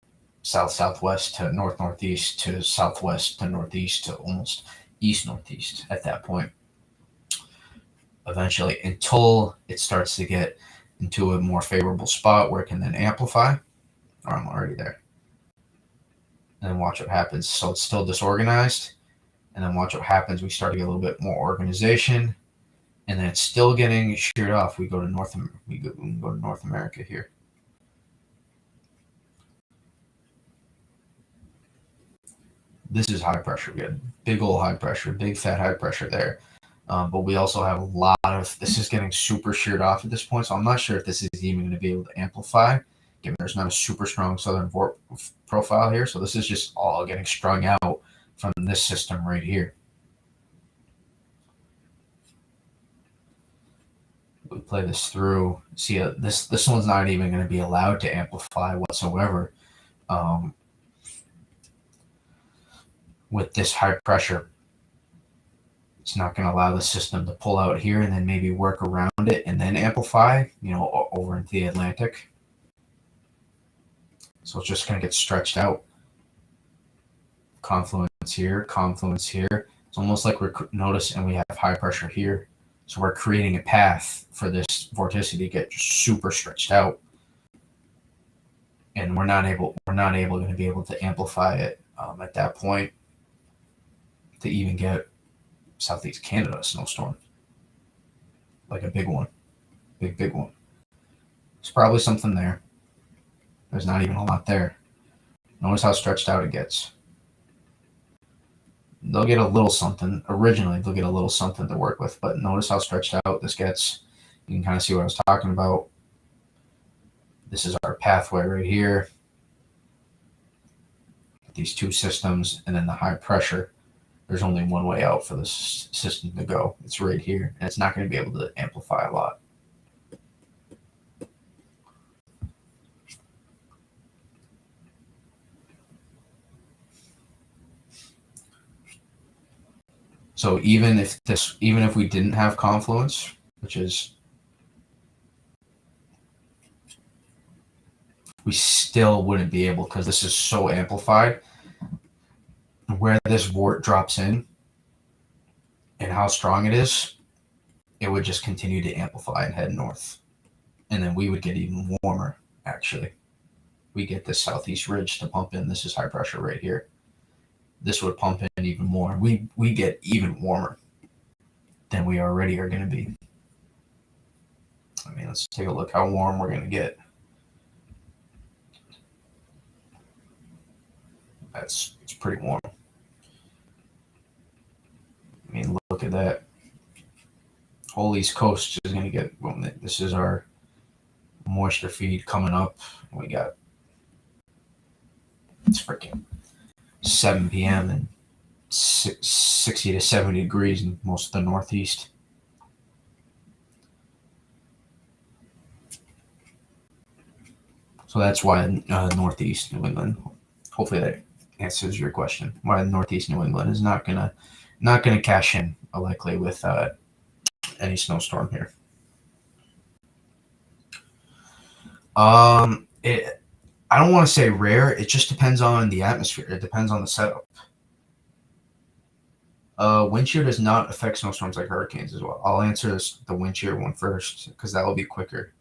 S1: South-southwest to north-northeast to southwest to northeast to almost east-northeast at that point. Eventually, until it starts to get into a more favorable spot where it can then amplify. Or I'm already there. And then watch what happens. So it's still disorganized. And then watch what happens. We start to get a little bit more organization. And then it's still getting sheared off. We go to North America here. This is high pressure. We have big old high pressure, big fat high pressure there. But we also have a lot of, this is getting super sheared off at this point. So I'm not sure if this is even going to be able to amplify, given there's not a super strong southern profile here. So this is just all getting strung out from this system right here. We play this through. See, this one's not even going to be allowed to amplify whatsoever. With this high pressure, it's not going to allow the system to pull out here and then maybe work around it and then amplify, over into the Atlantic. So it's just going to get stretched out. Confluence here, confluence here. It's almost like notice, and we have high pressure here. So we're creating a path for this vorticity to get super stretched out. And we're not going to be able to amplify it at that point to even get Southeast Canada snowstorm. Like a big one. Big one. There's probably something there. There's not even a lot there. Notice how stretched out it gets. They'll get a little something. Originally, they'll get a little something to work with, but notice how stretched out this gets. You can kind of see what I was talking about. This is our pathway right here. These two systems, and then the high pressure. There's only one way out for this system to go. It's right here, and it's not going to be able to amplify a lot. So even if we didn't have confluence, which is, we still wouldn't be able, because this is so amplified. Where this vort drops in and how strong it is, it would just continue to amplify and head north. And then we would get even warmer, actually. We get this southeast ridge to pump in. This is high pressure right here. This would pump in even more. We get even warmer than we already are going to be. I mean, let's take a look how warm we're going to get. It's pretty warm. I mean, look at that. Whole East Coast is going to get, well, this is our moisture feed coming up. We got, it's freaking 7 p.m. and 60 to 70 degrees in most of the Northeast. So that's why Northeast New England, hopefully that answers your question, why Northeast New England is not gonna cash in likely with any snowstorm here. I don't want to say rare. It just depends on the atmosphere. It depends on the setup. Wind shear does not affect snowstorms like hurricanes as well. I'll answer the wind shear one first because that will be quicker.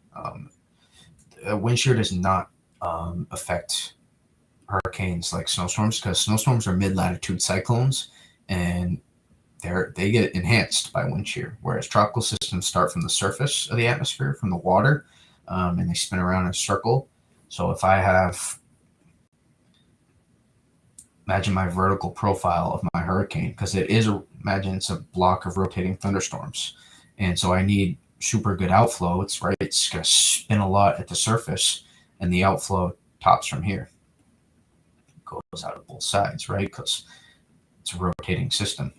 S1: Wind shear does not affect hurricanes like snowstorms, because snowstorms are mid-latitude cyclones and they get enhanced by wind shear, whereas tropical systems start from the surface of the atmosphere, from the water, and they spin around in a circle. So if I have, imagine my vertical profile of my hurricane, because imagine it's a block of rotating thunderstorms. And so I need super good outflow, it's going to spin a lot at the surface, and the outflow tops from here. It goes out of both sides, right? Because it's a rotating system.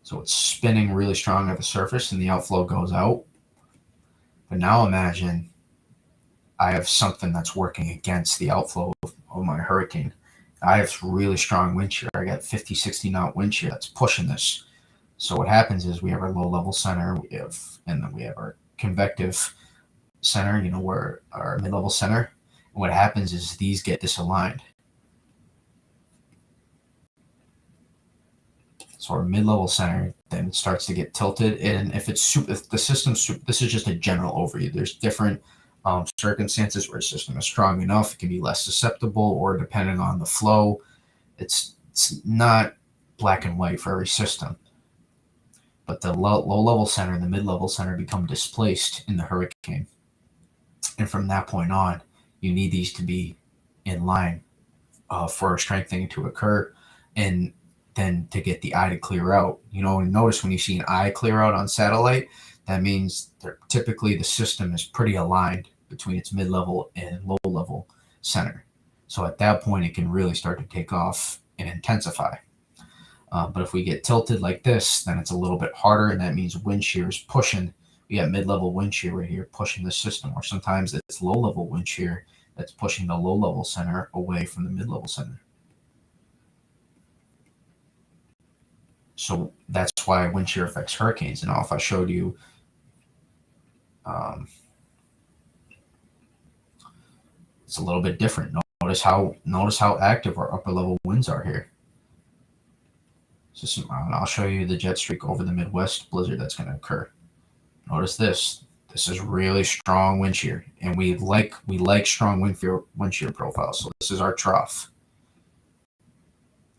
S1: So it's spinning really strong at the surface, and the outflow goes out. But now imagine I have something that's working against the outflow of my hurricane. I have really strong wind shear. I got 50, 60 knot wind shear that's pushing this. So what happens is we have our low level center, and then we have our convective center, where our mid level center. And what happens is these get disaligned. So our mid level center then starts to get tilted. And if the system's, this is just a general overview. There's different circumstances where a system is strong enough, it can be less susceptible, or depending on the flow, it's not black and white for every system. But the low level center and the mid level center become displaced in the hurricane, and from that point on, you need these to be in line for strengthening to occur, and then to get the eye to clear out. And notice when you see an eye clear out on satellite, that means typically the system is pretty aligned between its mid-level and low-level center. So at that point, it can really start to take off and intensify. But if we get tilted like this, then it's a little bit harder, and that means wind shear is pushing. We got mid-level wind shear right here pushing the system, or sometimes it's low-level wind shear that's pushing the low-level center away from the mid-level center. So that's why wind shear affects hurricanes. And now if I showed you it's a little bit different. Notice how active our upper level winds are here. So I'll show you the jet streak over the Midwest blizzard that's going to occur. Notice this. This is really strong wind shear, and we like strong wind shear profiles. So this is our trough.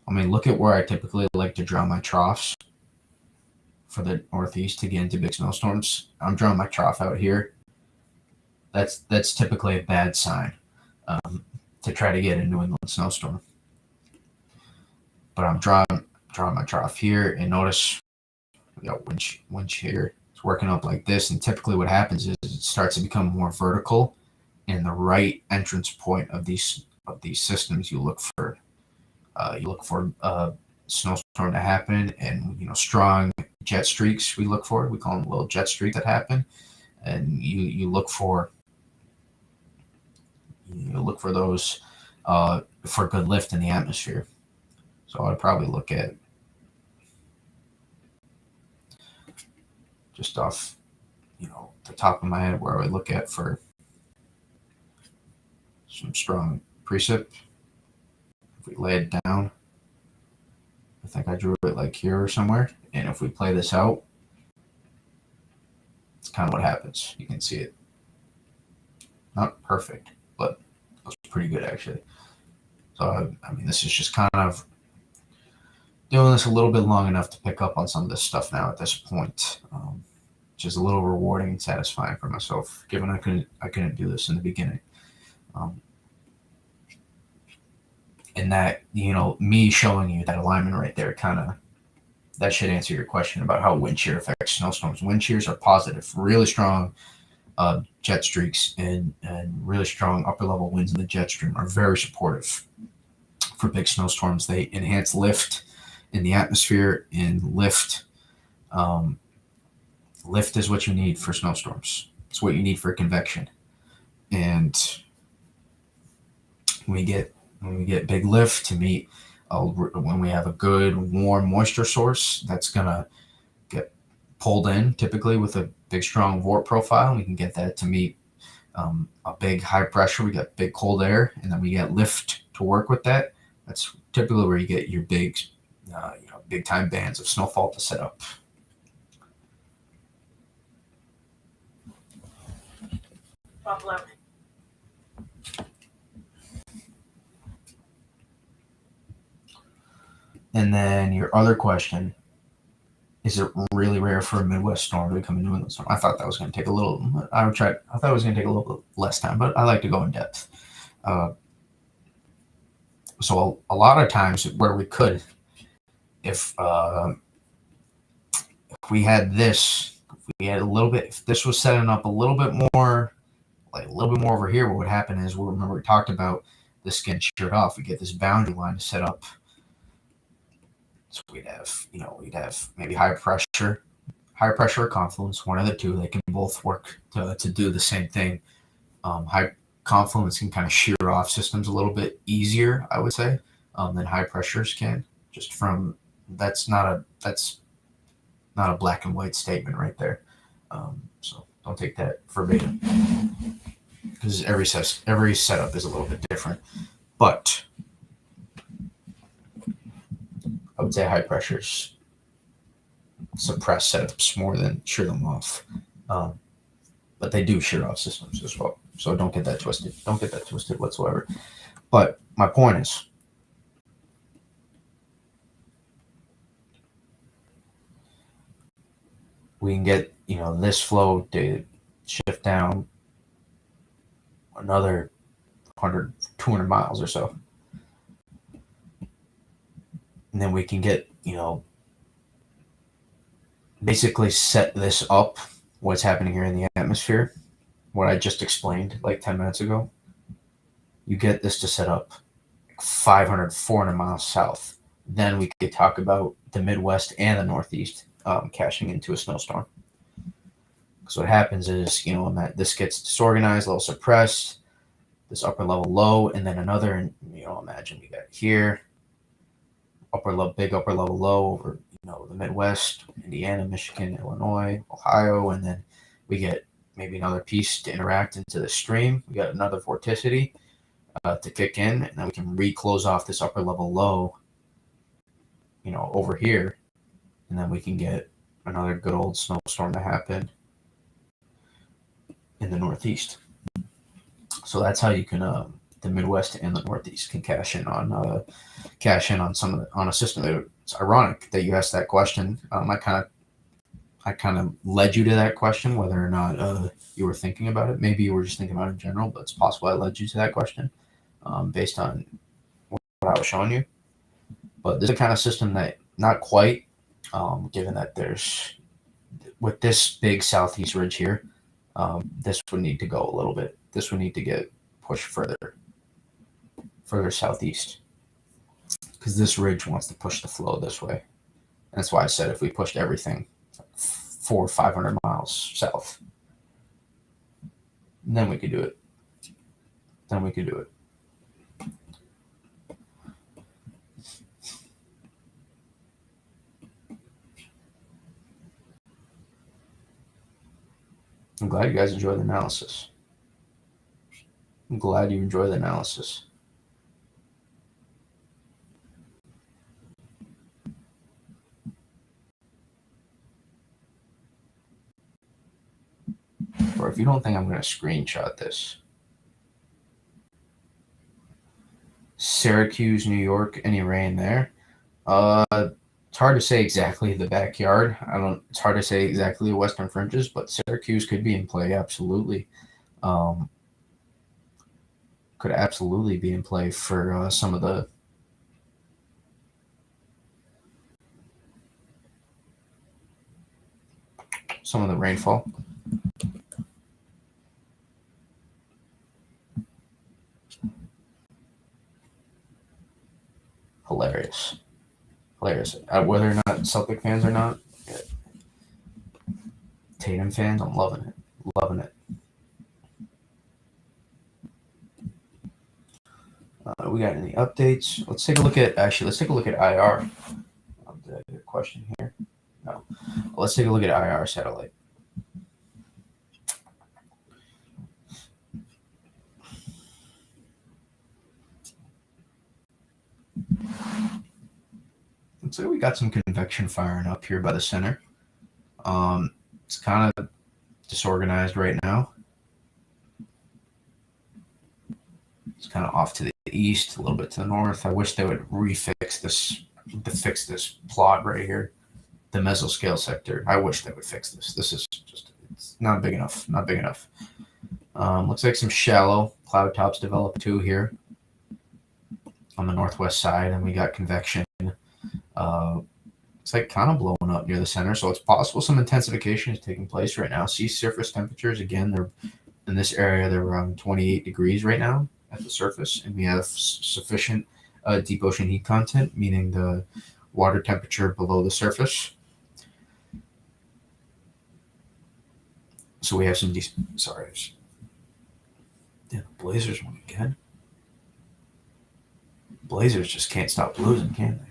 S1: I mean, look at where I typically like to draw my troughs for the Northeast to get into big snowstorms. I'm drawing my trough out here. That's typically a bad sign to try to get a New England snowstorm. But I'm drawing my trough here, and notice we got wind shear. It's working up like this, and typically what happens is it starts to become more vertical. And the right entrance point of these systems, you look for snowstorm to happen, and strong jet streaks we look for. We call them little jet streaks that happen, and you look for those for good lift in the atmosphere. So I'd probably look at just off the top of my head where I would look at for some strong precip. If we lay it down, I think I drew it like here or somewhere. And if we play this out, it's kind of what happens. You can see it. Not perfect, but it was pretty good actually. So, I mean, this is just kind of doing this a little bit long enough to pick up on some of this stuff now at this point, which is a little rewarding and satisfying for myself, given I couldn't do this in the beginning. And that, me showing you that alignment right there, that should answer your question about how wind shear affects snowstorms. Wind shears are positive, really strong jet streaks and really strong upper level winds in the jet stream are very supportive for big snowstorms. They enhance lift in the atmosphere, and lift is what you need for snowstorms. It's what you need for convection. And when we get big lift to meet, when we have a good warm moisture source that's gonna get pulled in, typically with a big strong VORT profile, we can get that to meet a big high pressure. We got big cold air, and then we get lift to work with that. That's typically where you get your big time bands of snowfall to set up.
S2: Buffalo.
S1: And then your other question, is it really rare for a Midwest storm to become a New England storm? I thought that was going to take a little less time, but I like to go in depth. So a lot of times where we could, if we had this we had a little bit, if this was setting up a little bit more, like a little bit more over here, what would happen is, remember we talked about this getting sheared off. We get this boundary line to set up. So we'd have maybe high pressure or confluence, one of the two. They can both work to do the same thing. High confluence can kind of shear off systems a little bit easier, I would say, than high pressures can. Just from that's not a black and white statement right there. So don't take that verbatim, because every setup is a little bit different. But I would say high pressures suppress setups more than shear them off. But they do shear off systems as well. So don't get that twisted. Don't get that twisted whatsoever. But my point is, we can get, this flow to shift down another 100, 200 miles or so. And then we can get, basically set this up, what's happening here in the atmosphere, what I just explained like 10 minutes ago. You get this to set up 500, 400 miles south. Then we could talk about the Midwest and the Northeast cashing into a snowstorm. Because what happens is, this gets disorganized, a little suppressed, this upper level low, and then another, and imagine we got here, big upper level low over, the Midwest, Indiana, Michigan, Illinois, Ohio, and then we get maybe another piece to interact into the stream. We got another vorticity to kick in, and then we can reclose off this upper level low, over here, and then we can get another good old snowstorm to happen in the Northeast. So that's how you can the Midwest and the Northeast can cash in on on a system. It's ironic that you asked that question. I kind of led you to that question, whether or not you were thinking about it. Maybe you were just thinking about it in general, but it's possible I led you to that question based on what I was showing you. But this is the kind of system that not quite, given that there's, with this big southeast ridge here, this would need to go a little bit. This would need to get pushed further southeast, because this ridge wants to push the flow this way. And that's why I said if we pushed everything 400 or 500 miles south, then we could do it. I'm glad you guys enjoy the analysis. I'm glad you enjoy the analysis. Or if you don't think I'm going to screenshot this. Syracuse, New York, any rain there? It's hard to say exactly the backyard. It's hard to say exactly the western fringes, but Syracuse could be in play, absolutely. Could absolutely be in play for some of the rainfall. Hilarious. Whether or not Celtic fans or not, Tatum fans, I'm loving it. We got any updates? Let's take a look at IR. Did I get a question here? No. Let's take a look at IR satellite. Looks like we got some convection firing up here by the center. It's kind of disorganized right now. It's kind of off to the east, a little bit to the north. I wish they would fix this plot right here, the mesoscale sector. I wish they would fix this. This is just, it's not big enough. Looks like some shallow cloud tops developed too here on the northwest side, and we got convection It's like kind of blowing up near the center, so it's possible some intensification is taking place right now. Sea surface temperatures, again, they're in this area, they're around 28 degrees right now at the surface, and we have sufficient deep ocean heat content, meaning the water temperature below the surface. So we have some decent. Sorry. Yeah, the Blazers won again. Blazers just can't stop losing, can they?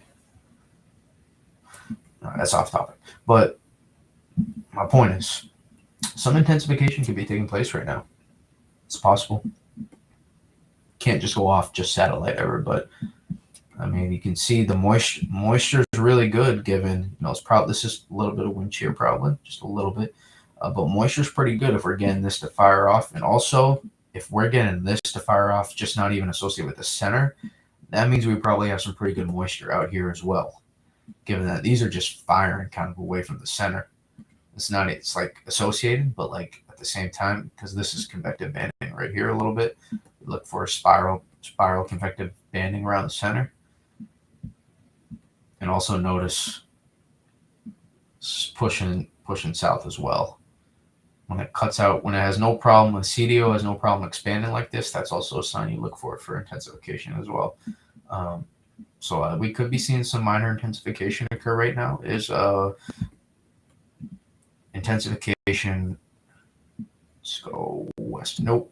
S1: No, that's off topic. But my point is, some intensification could be taking place right now. It's possible. Can't just go off just satellite ever, but I mean, you can see the moisture is really good given, it's probably, this is a little bit of wind shear probably, just a little bit. But moisture is pretty good if we're getting this to fire off. And also, if we're getting this to fire off, just not even associated with the center, that means we probably have some pretty good moisture out here as well, given that these are just firing kind of away from the center. It's like associated, but like at the same time, because this is convective banding right here a little bit, we look for a spiral convective banding around the center. And also notice pushing south as well. When it cuts out, when it has no problem, when CDO has no problem expanding like this, that's also a sign you look for intensification as well. So we could be seeing some minor intensification occur right now. Is intensification. Let's go west. Nope.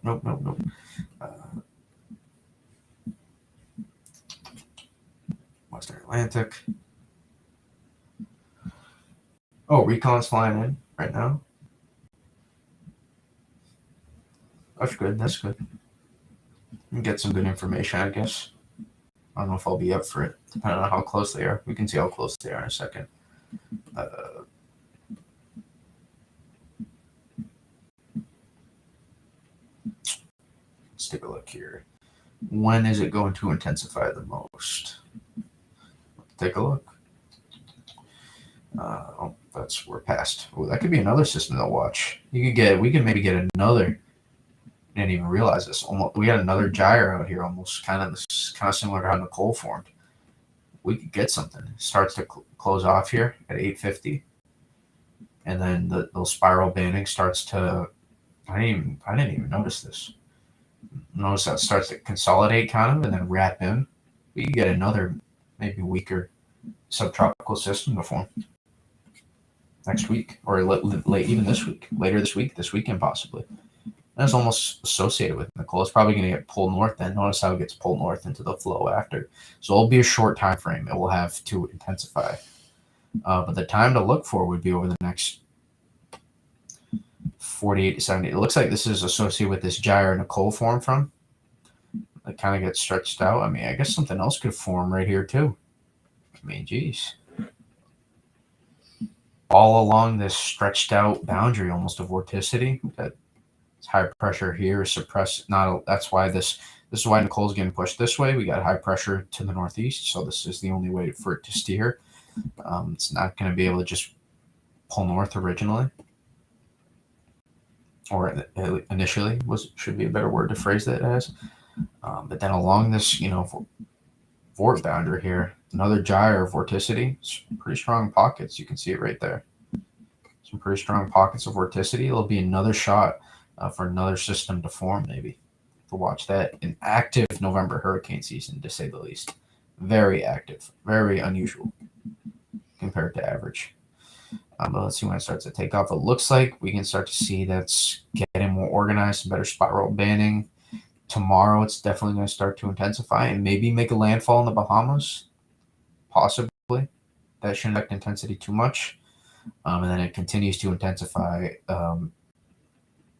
S1: Western Atlantic. Oh, Recon's flying in right now. That's good. You get some good information, I guess. I don't know if I'll be up for it, depending on how close they are. We can see how close they are in a second. Let's take a look here. When is it going to intensify the most? Let's take a look. We're past. Oh, that could be another system to watch. We could maybe get another. Didn't even realize this. We had another gyre out here, almost kind of similar to how Nicole formed. We could get something. It starts to close off here at 850, and then the spiral banding starts to. I didn't even notice this. Notice that it starts to consolidate kind of, and then wrap in. We could get another maybe weaker subtropical system to form next week, or late even this week, later this weekend possibly. That's almost associated with Nicole. It's probably going to get pulled north then. Notice how it gets pulled north into the flow after. So it'll be a short time frame. It will have to intensify. But the time to look for would be over the next 48 to 70. It looks like this is associated with this gyre Nicole formed from. It kind of gets stretched out. I mean, I guess something else could form right here too. I mean, geez. All along this stretched out boundary almost of vorticity. That high pressure here is suppressed. That's why this is why Nicole's getting pushed this way. We got high pressure to the northeast, so this is the only way for it to steer. It's not going to be able to just pull north originally, or initially should be a better word to phrase that as. But then along this, vort boundary here, another gyre of vorticity. Some pretty strong pockets. You can see it right there. Some pretty strong pockets of vorticity. It'll be another shot for another system to form, maybe. To watch that. An active November hurricane season, to say the least. Very active. Very unusual compared to average. But let's see when it starts to take off. It looks like we can start to see that's getting more organized and better spiral banding. Tomorrow, it's definitely going to start to intensify and maybe make a landfall in the Bahamas. Possibly. That shouldn't affect intensity too much. And then it continues to intensify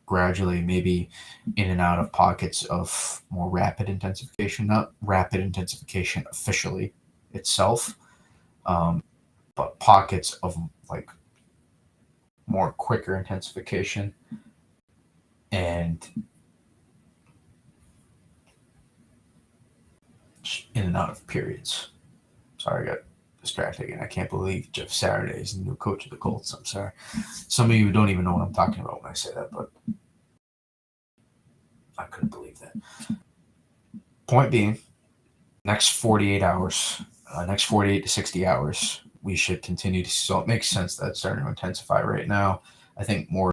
S1: gradually, maybe in and out of pockets of more rapid intensification. Not rapid intensification officially itself, but pockets of like more quicker intensification and in and out of periods. Sorry, I got distracted again. I can't believe Jeff Saturday is the new coach of the Colts. I'm sorry. Some of you don't even know what I'm talking about when I say that, but I couldn't believe that. Point being, next 48 hours, next 48 to 60 hours, we should continue to. So it makes sense that it's starting to intensify right now. I think more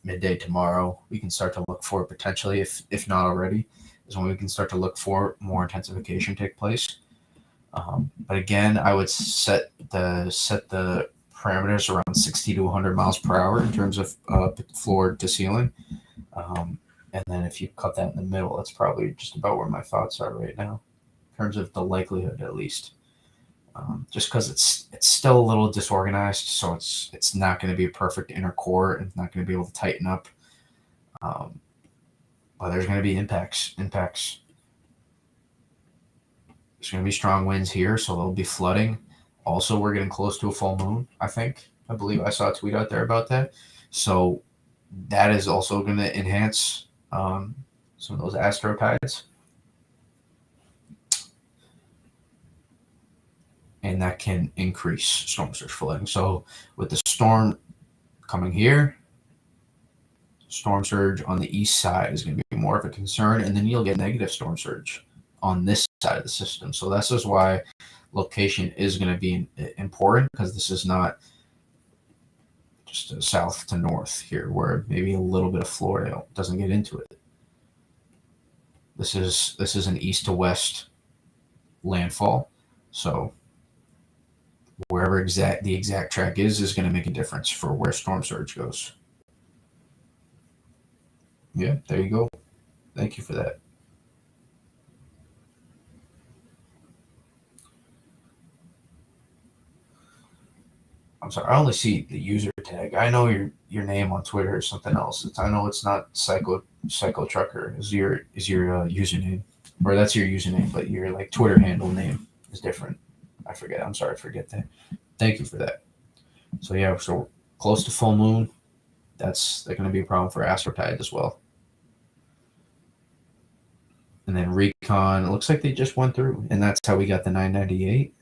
S1: midday tomorrow we can start to look for potentially, if not already, is when we can start to look for more intensification take place. But again, I would set the parameters around 60 to 100 miles per hour in terms of floor to ceiling. And then if you cut that in the middle, that's probably just about where my thoughts are right now, in terms of the likelihood, at least. Just because it's still a little disorganized, so it's not going to be a perfect inner core. It's not going to be able to tighten up. But there's going to be impacts. There's going to be strong winds here, so there'll be flooding. Also, we're getting close to a full moon, I believe I saw a tweet out there about that. So that is also going to enhance some of those astro tides. And that can increase storm surge flooding. So with the storm coming here, storm surge on the east side is going to be more of a concern, and then you'll get negative storm surge on this side of the system. So that's just why location is going to be important, because this is not just a south to north here where maybe a little bit of Florida doesn't get into it. This is an east to west landfall. So wherever the exact track is going to make a difference for where storm surge goes. Yeah, there you go. Thank you for that. I'm sorry, I only see the user tag. I know your name on Twitter or something else. I know it's not Psycho Trucker is your username, or that's your username, but your like Twitter handle name is different. I forget. I'm sorry, I forget that. Thank you for that. So yeah, so close to full moon, that's going to be a problem for Astrotide as well. And then Recon, it looks like they just went through, and that's how we got the 998,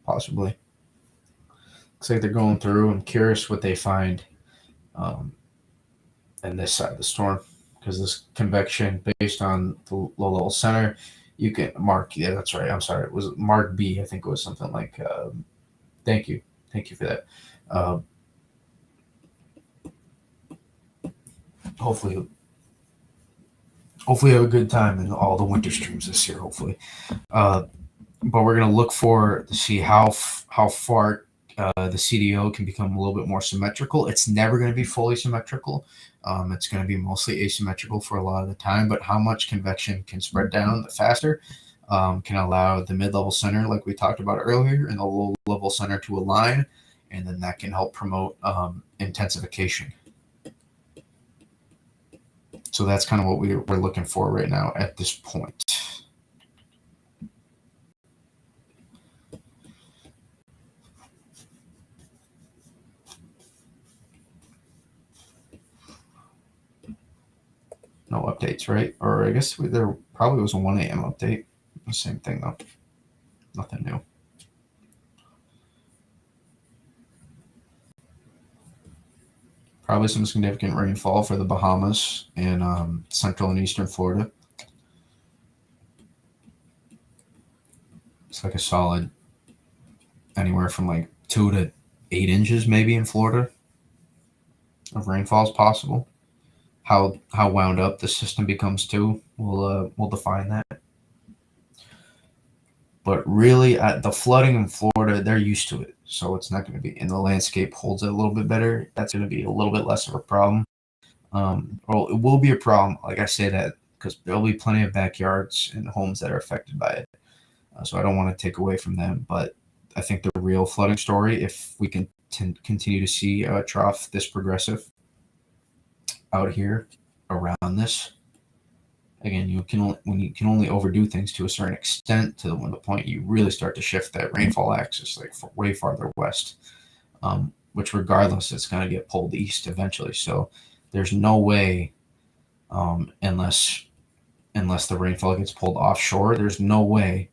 S1: possibly. Looks like they're going through. I'm curious what they find in this side of the storm, because this convection, based on the low level center, you can mark. Yeah, that's right. I'm sorry. It was Mark B. I think it was something like. Thank you for that. Hopefully have a good time in all the winter streams this year. Hopefully, but we're gonna look to see how far the CDO can become a little bit more symmetrical. It's never going to be fully symmetrical. It's going to be mostly asymmetrical for a lot of the time, but how much convection can spread down faster can allow the mid-level center, like we talked about earlier, and the low-level center to align, and then that can help promote intensification. So that's kind of what we're looking for right now at this point. No updates, right? Or I guess there probably was a 1 a.m. update. The same thing, though. Nothing new. Probably some significant rainfall for the Bahamas and central and eastern Florida. It's like a solid anywhere from like 2 to 8 inches maybe in Florida of rainfall is possible. How wound up the system becomes too, we'll define that. But really, the flooding in Florida, they're used to it, so it's not going to be. And the landscape holds it a little bit better. That's going to be a little bit less of a problem. Well, it will be a problem, like I say that, because there'll be plenty of backyards and homes that are affected by it. So I don't want to take away from them, but I think the real flooding story, if we can continue to see a trough this progressive out here around this, again, you can only overdo things to a certain extent to the point you really start to shift that rainfall axis like way farther west, which regardless, it's going to get pulled east eventually. So there's no way, unless the rainfall gets pulled offshore, there's no way,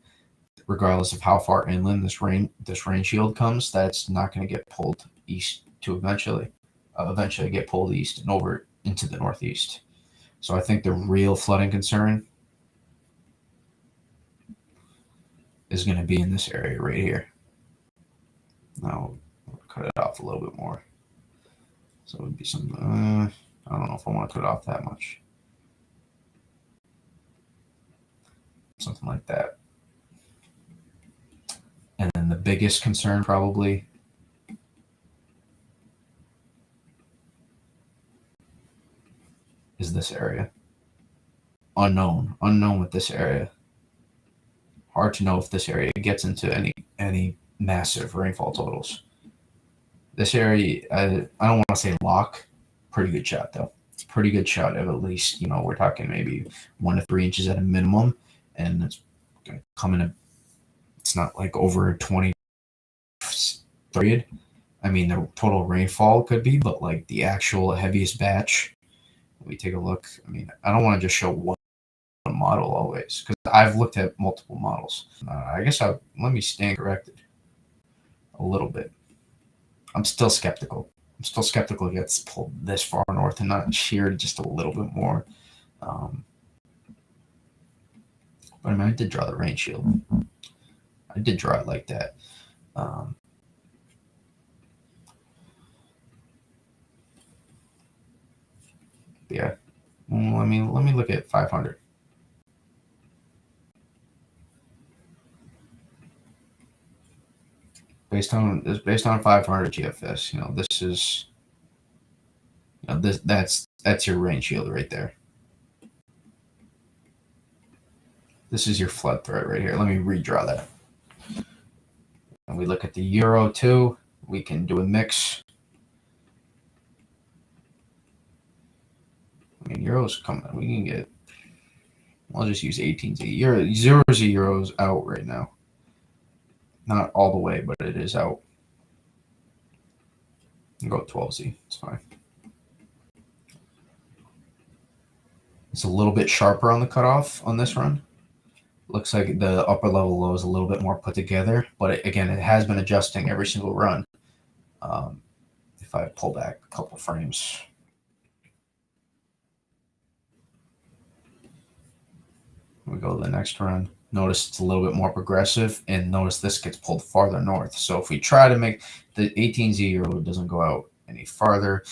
S1: regardless of how far inland this rain shield comes, that's not going to get pulled east to eventually get pulled east and over into the northeast. So I think the real flooding concern is going to be in this area right here. Now I'll cut it off a little bit more. So it would be some, I don't know if I want to cut it off that much. Something like that. And then the biggest concern probably is this area. Unknown with this area. Hard to know if this area gets into any massive rainfall totals. This area, I don't want to say lock. Pretty good shot though. It's a pretty good shot of at least, we're talking maybe 1 to 3 inches at a minimum, and it's gonna come in it's not like over a 20 period. I mean, the total rainfall could be, but like the actual heaviest batch. Let me take a look. I mean, I don't want to just show one model always, because I've looked at multiple models. I guess let me stand corrected a little bit. I'm still skeptical. It gets pulled this far north and not sheared just a little bit more. But I mean, I did draw the rain shield. I did draw it like that. Yeah. Let me look at 500. Based on 500 GFS, this is that's your rain shield right there. This is your flood threat right here. Let me redraw that. And we look at the Euro too. We can do a mix. I mean, Euro's coming. We can get. I'll just use 18Z. Euro's out right now. Not all the way, but it is out. I'll go 12Z. It's fine. It's a little bit sharper on the cutoff on this run. Looks like the upper level low is a little bit more put together, but again, it has been adjusting every single run. If I pull back a couple frames. We go to the next run. Notice it's a little bit more progressive, and notice this gets pulled farther north. So if we try to make the 18Z Euro, it doesn't go out any farther.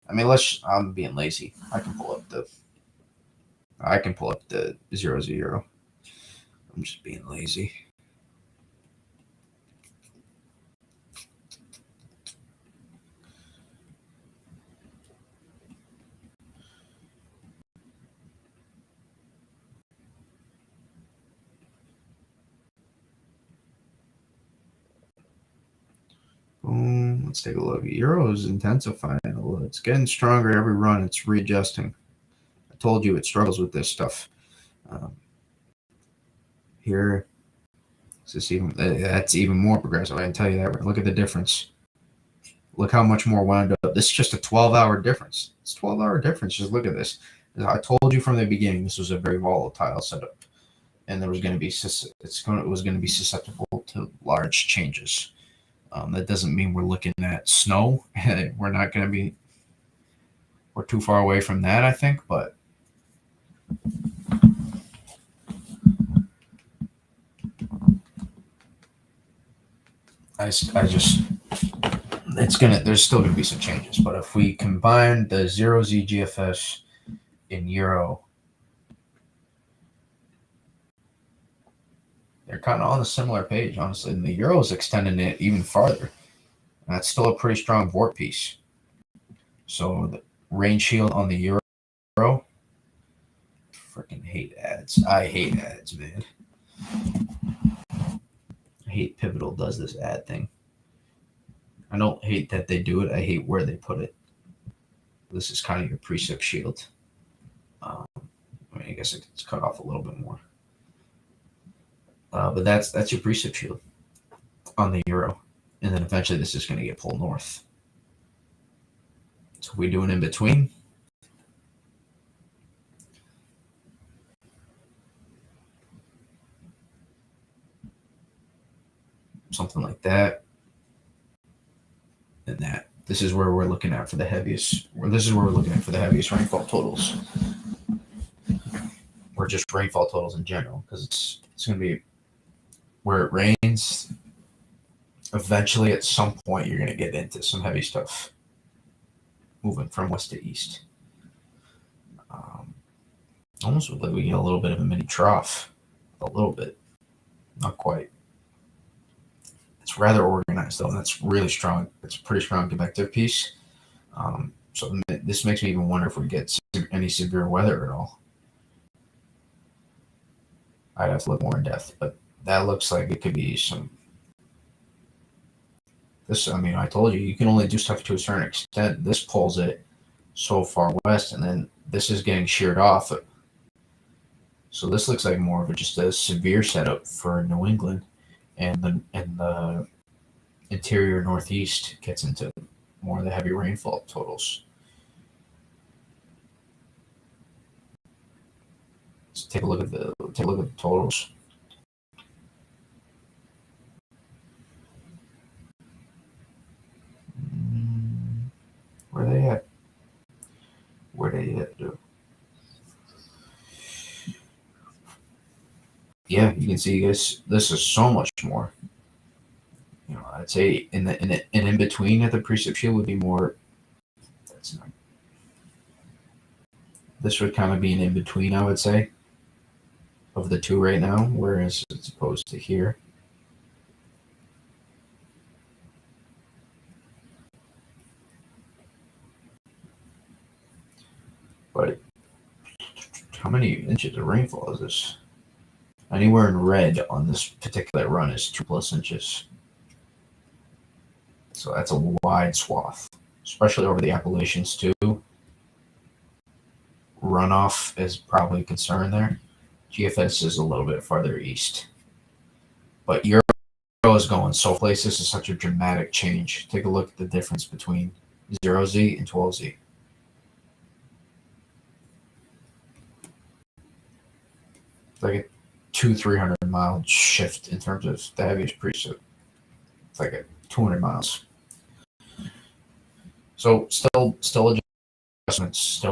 S1: I mean, I'm being lazy. I can pull up the 0Z Euro. I'm just being lazy. Boom. Let's take a look. Euro is intensifying a little. It's getting stronger every run. It's readjusting. I told you it struggles with this stuff. Here, that's even more progressive. I can tell you that. Look at the difference. Look how much more wound up. This is just a 12-hour difference. It's a 12-hour difference. Just look at this. I told you from the beginning this was a very volatile setup, and there was going to be susceptible to large changes. That doesn't mean we're looking at snow. We're too far away from that, I think, but there's still gonna be some changes. But if we combine the 0Z GFS in Euro, they're kind of on a similar page, honestly. And the Euro is extending it even farther. And that's still a pretty strong vortex. So the rain shield on the Euro. Freaking hate ads. I hate ads, man. I hate Pivotal does this ad thing. I don't hate that they do it. I hate where they put it. This is kind of your precip shield. I guess it's cut off a little bit more. But that's your precip shield on the Euro. And then eventually this is going to get pulled north. So we do an in between. Something like that. And that. This is where we're looking at for the heaviest. This is where we're looking at for the heaviest rainfall totals. Or just rainfall totals in general, because it's going to be where it rains. eventually, at some point, you're going to get into some heavy stuff moving from west to east. Almost look like we get a little bit of a mini trough. A little bit. Not quite. It's rather organized, though, and that's really strong. It's a pretty strong convective piece. So this makes me even wonder if we get any severe weather at all. I'd have to look more in depth, but that looks like it could be some. This, I mean, I told you can only do stuff to a certain extent. This pulls it so far west, and then this is getting sheared off. So this looks like more of just a severe setup for New England, and the interior Northeast gets into more of the heavy rainfall totals. Let's take a look at the totals. Where they at? Yeah, you can see this is so much more. I'd say in between at the precip shield would be more. That's not. This would kind of be an in between, I would say, of the two right now, whereas as opposed to here. But how many inches of rainfall is this? Anywhere in red on this particular run is 2+ inches. So that's a wide swath, especially over the Appalachians too. Runoff is probably a concern there. GFS is a little bit farther east. But Euro is going so place. This is such a dramatic change. Take a look at the difference between 0Z and 12Z. It's like a 200-300 mile shift in terms of the heaviest precip. It's like a 200 miles. So still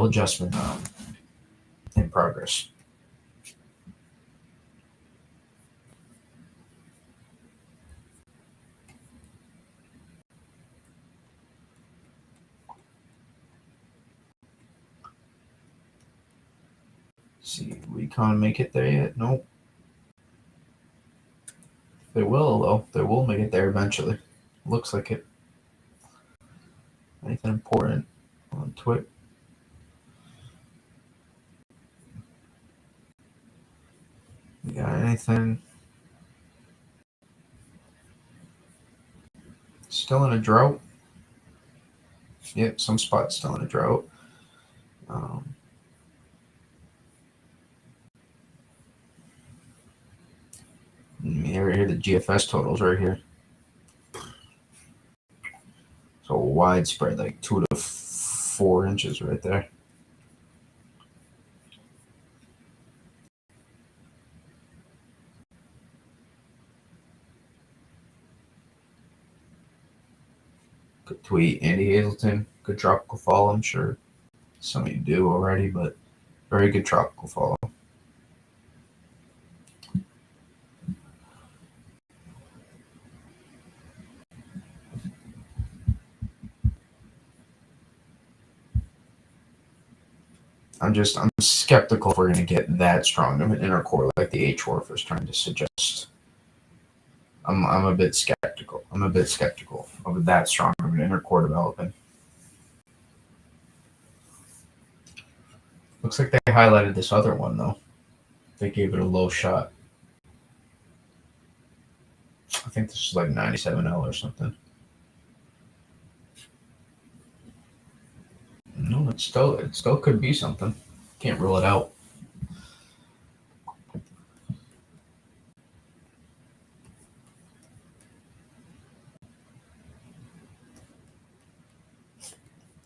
S1: adjustment in progress. See, Recon make it there yet? Nope. They will, though. They will make it there eventually. Looks like it. Anything important on Twit? You got anything? Still in a drought? Yep, some spots still in a drought. Here the GFS totals right here. So widespread, like 2 to 4 inches right there. Good tweet, Andy Hazelton. Good tropical fall, I'm sure some of you do already, but very good tropical fall. I'm skeptical if we're going to get that strong of an intercore like the H-Warf is trying to suggest. I'm a bit skeptical. of that strong of an intercore developing. Looks like they highlighted this other one, though. They gave it a low shot. I think this is like 97L or something. No, it still could be something. Can't rule it out.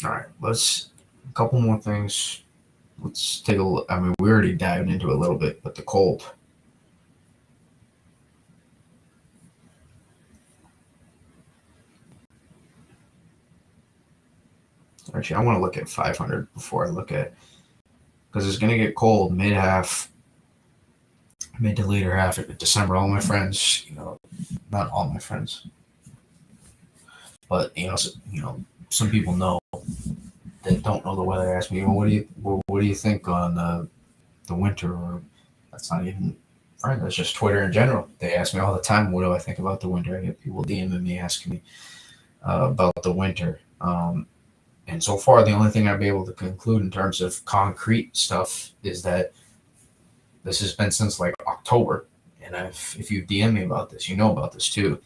S1: All right, a couple more things. Let's take a look. I mean, we already dived into it a little bit, but the cold. Actually, I want to look at 500 before I look at, because it's going to get cold mid to later half of December. All my friends, not all my friends, But some people know that don't know the weather. Ask me, what do you think on the winter? Or that's not even right. That's just Twitter in general. They ask me all the time, what do I think about the winter? I get people DMing me asking me about the winter. And so far, the only thing I'd be able to conclude in terms of concrete stuff is that this has been since like October. And if you DM me about this, you know about this too.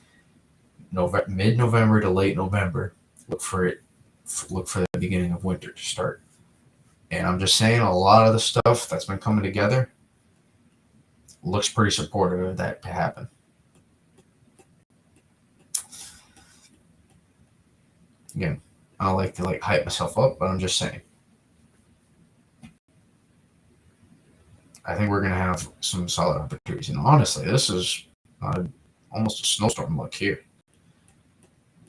S1: Mid-November to late November, look for it. Look for the beginning of winter to start. And I'm just saying, a lot of the stuff that's been coming together looks pretty supportive of that to happen. Again, I don't like to hype myself up, but I'm just saying. I think we're gonna have some solid opportunities. And honestly, this is almost a snowstorm look here.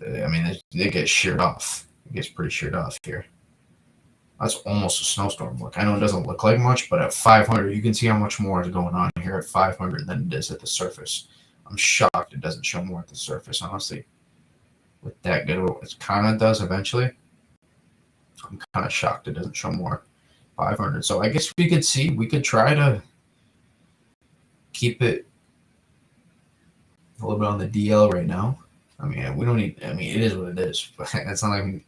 S1: I mean, they get sheared off. It gets pretty sheared off here. That's almost a snowstorm look. I know it doesn't look like much, but at 500, you can see how much more is going on here at 500 than it is at the surface. I'm shocked it doesn't show more at the surface, honestly. With that good, it kind of does eventually. I'm kind of shocked it doesn't show more. 500. So I guess we could try to keep it a little bit on the DL right now. I mean, we don't need, I mean, it is what it is, but it's not like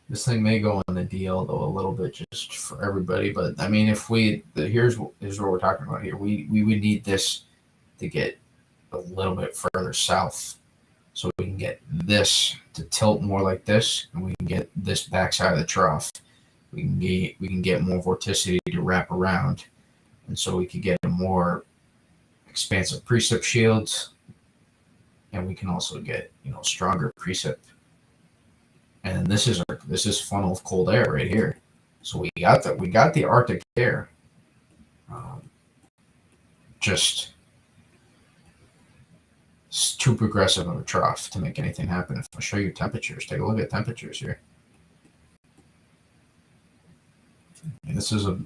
S1: this thing may go on the DL though a little bit just for everybody. But I mean, here's what we're talking about here. We would need this to get a little bit further south, so we can get this to tilt more like this, and we can get this backside of the trough. We can get more vorticity to wrap around, and so we could get a more expansive precip shields, and we can also get stronger precip. And this is funnel of cold air right here. So we got the Arctic air. Just it's too progressive of a trough to make anything happen. If I show you temperatures, take a look at temperatures here. And this is a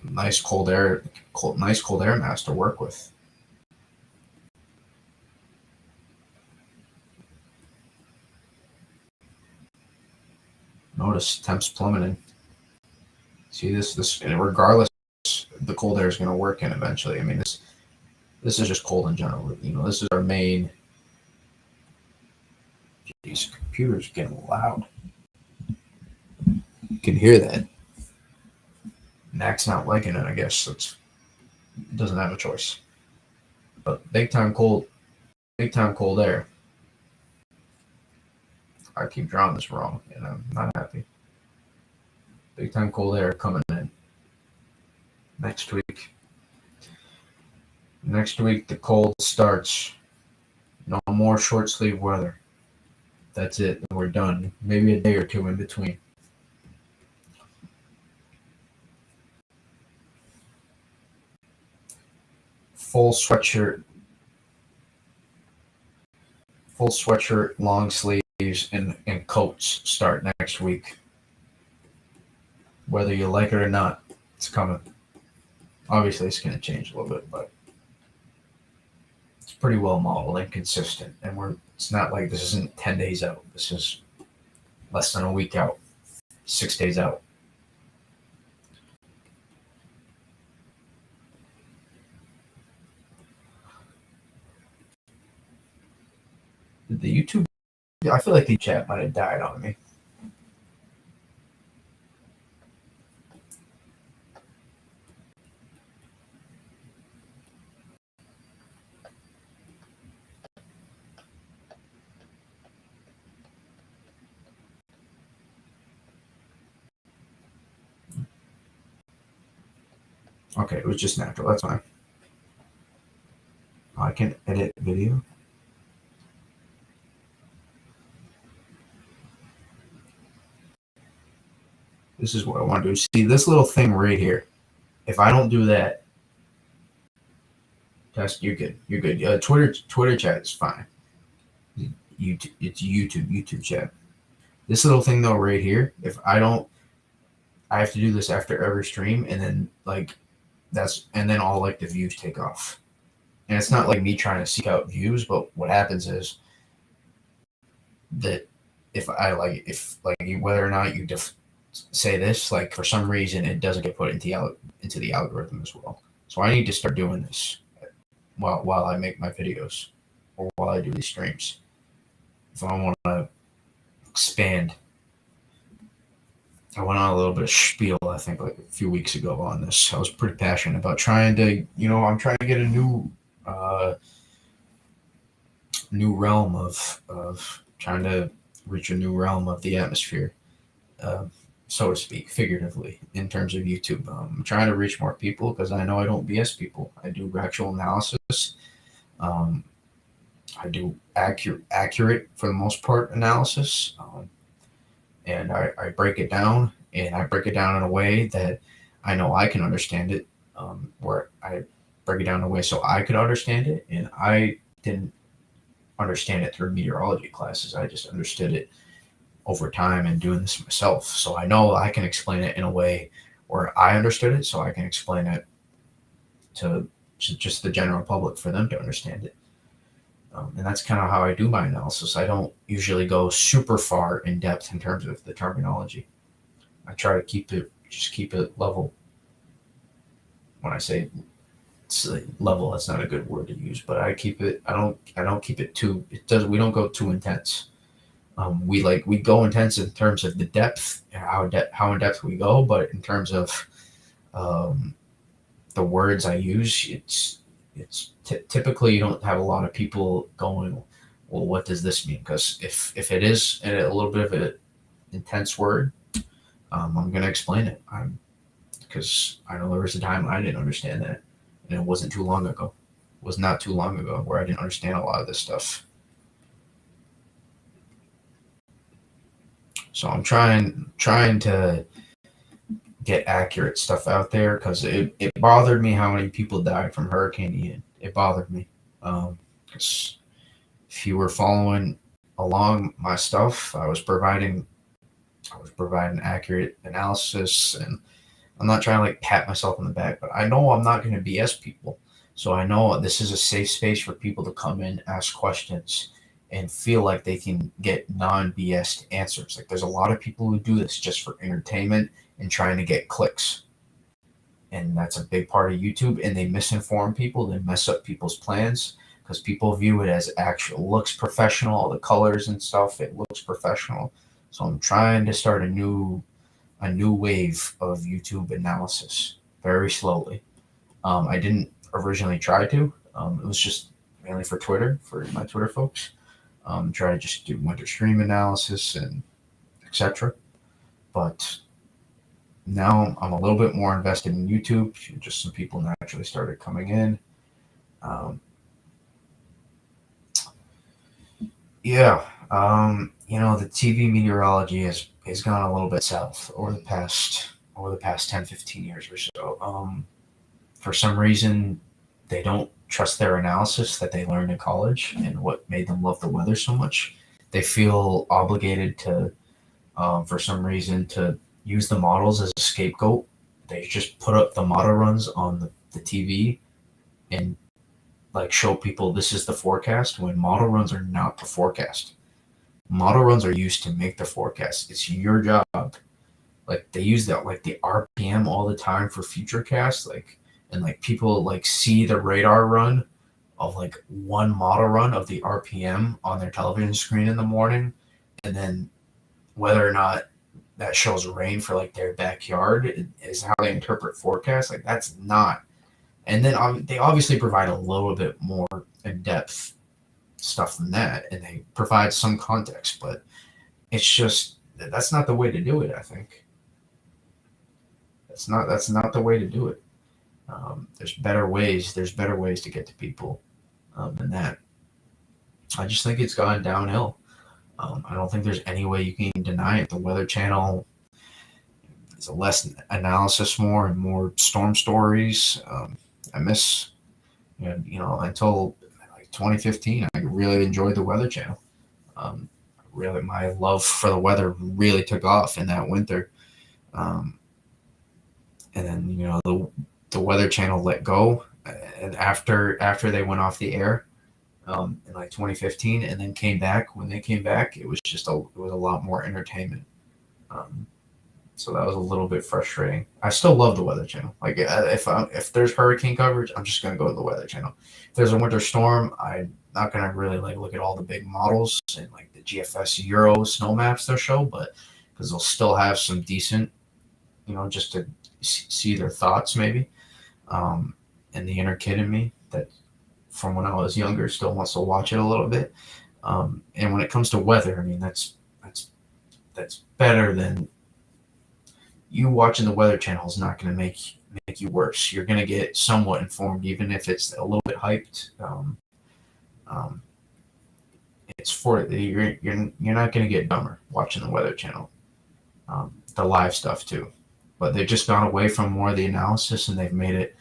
S1: nice cold air mass to work with. Notice temps plummeting. See this regardless, the cold air is going to work in eventually. I mean, this is just cold in general. This is our main. These computers are getting loud. You can hear that. Mac's not liking it, I guess. So it doesn't have a choice. But big time cold air. I keep drawing this wrong, and I'm not happy. Big time cold air coming in next week. Next week, the cold starts. No more short sleeve weather. That's it. We're done. Maybe a day or two in between. Full sweatshirt, long sleeves, and coats start next week. Whether you like it or not, it's coming. Obviously, it's going to change a little bit, but it's pretty well modeled and consistent. And it's not like this isn't 10 days out. This is less than a week out, 6 days out. The YouTube, I feel like the chat might have died on me. Okay, it was just natural. That's fine. I can edit video. This is what I want to do. See this little thing right here. If I don't do that, Tess, you're good. You're good. Twitter chat is fine. It's YouTube chat. This little thing though right here, if I don't, I have to do this after every stream, and then and then all the views take off. And it's not like me trying to seek out views, but what happens is that if whether or not you say this, like for some reason it doesn't get put into the algorithm as well. So I need to start doing this while I make my videos or while I do these streams. If I want to expand, I went on a little bit of spiel, I think, like a few weeks ago on this. I was pretty passionate about trying to, I'm trying to get a new realm of trying to reach a new realm of the atmosphere, so to speak, figuratively, in terms of YouTube. I'm trying to reach more people because I know I don't BS people. I do actual analysis. I do accurate, for the most part, analysis. And I break it down, and I break it down in a way that I know I can understand it, where I break it down in a way so I could understand it, and I didn't understand it through meteorology classes. I just understood it over time and doing this myself. So I know I can explain it in a way where I understood it, so I can explain it to just the general public for them to understand it. And that's kind of how I do my analysis. I don't usually go super far in depth in terms of the terminology. I try to keep it level. When I say it's level, that's not a good word to use, but I keep it. I don't keep it too. We don't go too intense. We go intense in terms of the depth, how in depth we go, but in terms of the words I use, it's typically you don't have a lot of people going, well, what does this mean? Because if it is a little bit of an intense word, I'm going to explain it. Because I know there was a time I didn't understand that, and it wasn't too long ago. It was not too long ago where I didn't understand a lot of this stuff. So I'm trying to get accurate stuff out there because it bothered me how many people died from Hurricane Ian. It bothered me because if you were following along my stuff, I was providing accurate analysis, and I'm not trying to like pat myself on the back, but I know I'm not going to BS people. So I know this is a safe space for people to come in, ask questions, and feel like they can get non-BS answers. Like there's a lot of people who do this just for entertainment and trying to get clicks. And that's a big part of YouTube. And they misinform people. They mess up people's plans because people view it as actual looks professional. All the colors and stuff, it looks professional. So I'm trying to start a new wave of YouTube analysis very slowly. I didn't originally try to. It was just mainly for Twitter, for my Twitter folks. Try to just do winter stream analysis and etc. But now I'm a little bit more invested in YouTube. Just some people naturally started coming in. The TV meteorology has gone a little bit south over the past 10, 15 years or so. For some reason, they don't trust their analysis that they learned in college and what made them love the weather so much. They feel obligated to, for some reason, to use the models as a scapegoat. They just put up the model runs on the TV and like show people this is the forecast when model runs are not the forecast. Model runs are used to make the forecast. It's your job. Like they use that like the RPM all the time for futurecast, and people like see the radar run of like one model run of the RPM on their television screen in the morning, and then whether or not that shows rain for like their backyard is how they interpret forecasts. Like that's not. And then they obviously provide a little bit more in-depth stuff than that, and they provide some context, but it's just that's not the way to do it. I think that's not the way to do it. There's better ways. There's better ways to get to people than that. I just think it's gone downhill. I don't think there's any way you can deny it. The Weather Channel is a less analysis, more and more storm stories. I miss, until like 2015, I really enjoyed the Weather Channel. Really, my love for the weather really took off in that winter. And then, the Weather Channel let go, and after they went off the air in like 2015, and then came back. When they came back, it was a lot more entertainment. Um, so that was a little bit frustrating. I still love the Weather Channel. Like if there's hurricane coverage, I'm just gonna go to the Weather Channel. If there's a winter storm, I'm not gonna really like look at all the big models and like the GFS Euro snow maps they'll show, but because they'll still have some decent, just to see their thoughts maybe. Um, and the inner kid in me that from when I was younger still wants to watch it a little bit. And when it comes to weather, I mean that's better than you watching the Weather Channel is not going to make you worse. You're going to get somewhat informed, even if it's a little bit hyped. Um, it's for you're not going to get dumber watching the Weather Channel. The live stuff too, but they've just gone away from more of the analysis and they've made it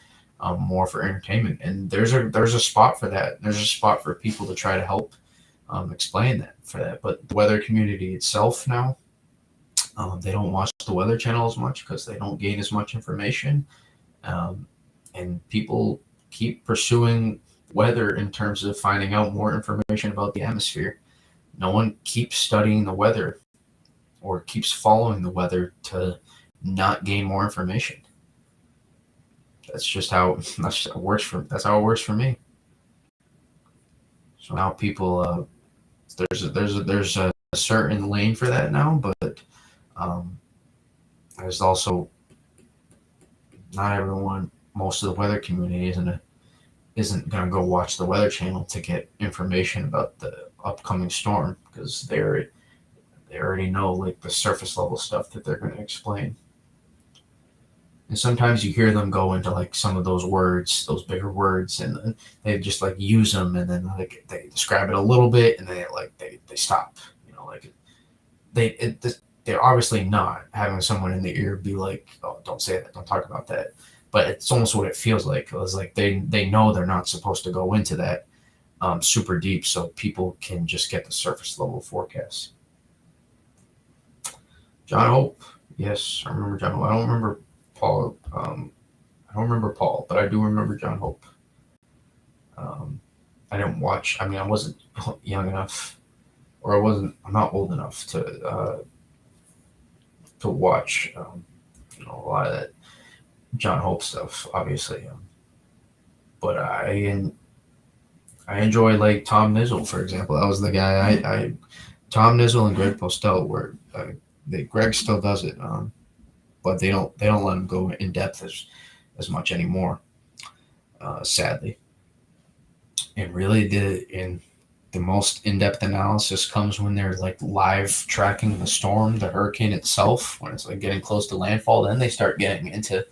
S1: more for entertainment. And there's a spot for that. There's a spot for people to try to help explain that for that. But the weather community itself now, they don't watch the Weather Channel as much because they don't gain as much information. And people keep pursuing weather in terms of finding out more information about the atmosphere. No one keeps studying the weather or keeps following the weather to not gain more information. That's just how it works for. That's how it works for me. So now people, there's a certain lane for that now, but there's also not everyone. Most of the weather community isn't gonna go watch the Weather Channel to get information about the upcoming storm because they already know like the surface level stuff that they're gonna explain. And sometimes you hear them go into like some of those words, those bigger words, and they just like use them, and then like they describe it a little bit, and then they stop. Like they're obviously not having someone in the ear be like, "Oh, don't say that, don't talk about that." But it's almost what it feels like. It's like they know they're not supposed to go into that super deep, so people can just get the surface level forecast. John Hope, yes, I remember John Hope. I don't remember Paul. I don't remember Paul, but I do remember John Hope. Um, I didn't watch. I mean, I wasn't young enough, or I wasn't. I'm not old enough to watch. A lot of that John Hope stuff, obviously. But I enjoy like Tom Nizzle, for example. That was the guy. I Tom Nizzle and Greg Postel were. Greg still does it, but they don't let him go in depth as much anymore. Sadly, and really the most in-depth analysis comes when they're like live tracking the storm, the hurricane itself, when it's like getting close to landfall. Then they start getting into.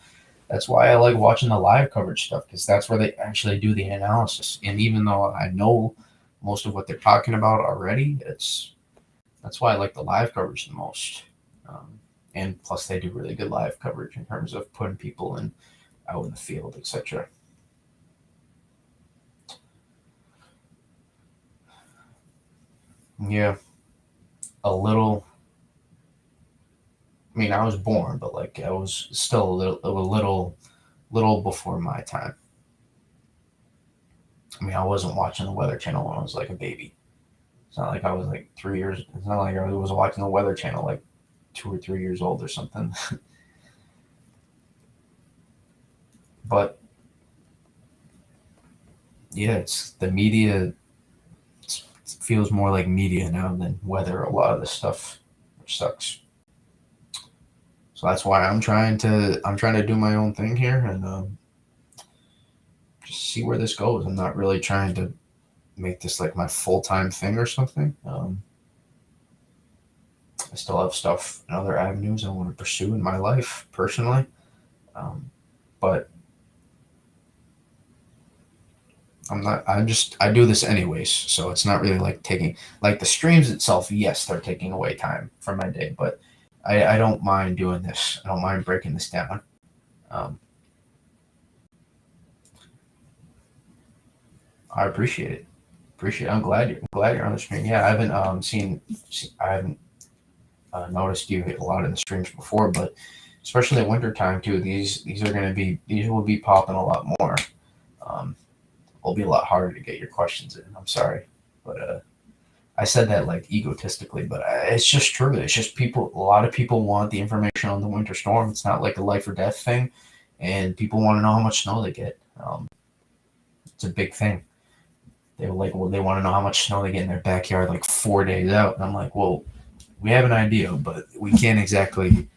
S1: That's why I like watching the live coverage stuff because that's where they actually do the analysis. And even though I know most of what they're talking about already, that's why I like the live coverage the most. And plus, they do really good live coverage in terms of putting people out in the field, etc. Yeah, a little. I mean, I was born, but like I was still little before my time. I mean, I wasn't watching the Weather Channel when I was like a baby. It's not like I was like 3 years. It's not like I was watching the Weather Channel like 2 or 3 years old or something. But yeah, it's the media. It feels more like media now than weather. A lot of this stuff, which sucks. So that's why I'm trying to do my own thing here and just see where this goes. I'm not really trying to make this like my full-time thing or something. I still have stuff and other avenues I want to pursue in my life personally, but I'm not. I do this anyways, so it's not really like taking like the streams itself. Yes, they're taking away time from my day, but I don't mind doing this. I don't mind breaking this down. Um, I appreciate it. Appreciate it. I'm glad you're on the stream. Yeah, I haven't I haven't noticed you hit a lot in the streams before, but especially in winter time too. These will be popping a lot more. it'll be a lot harder to get your questions in. I'm sorry, but I said that like egotistically, but it's just true. It's just people. A lot of people want the information on the winter storm. It's not like a life or death thing, and people want to know how much snow they get. It's a big thing. They like, well, they want to know how much snow they get in their backyard like 4 days out. And I'm like, well, we have an idea, but we can't exactly.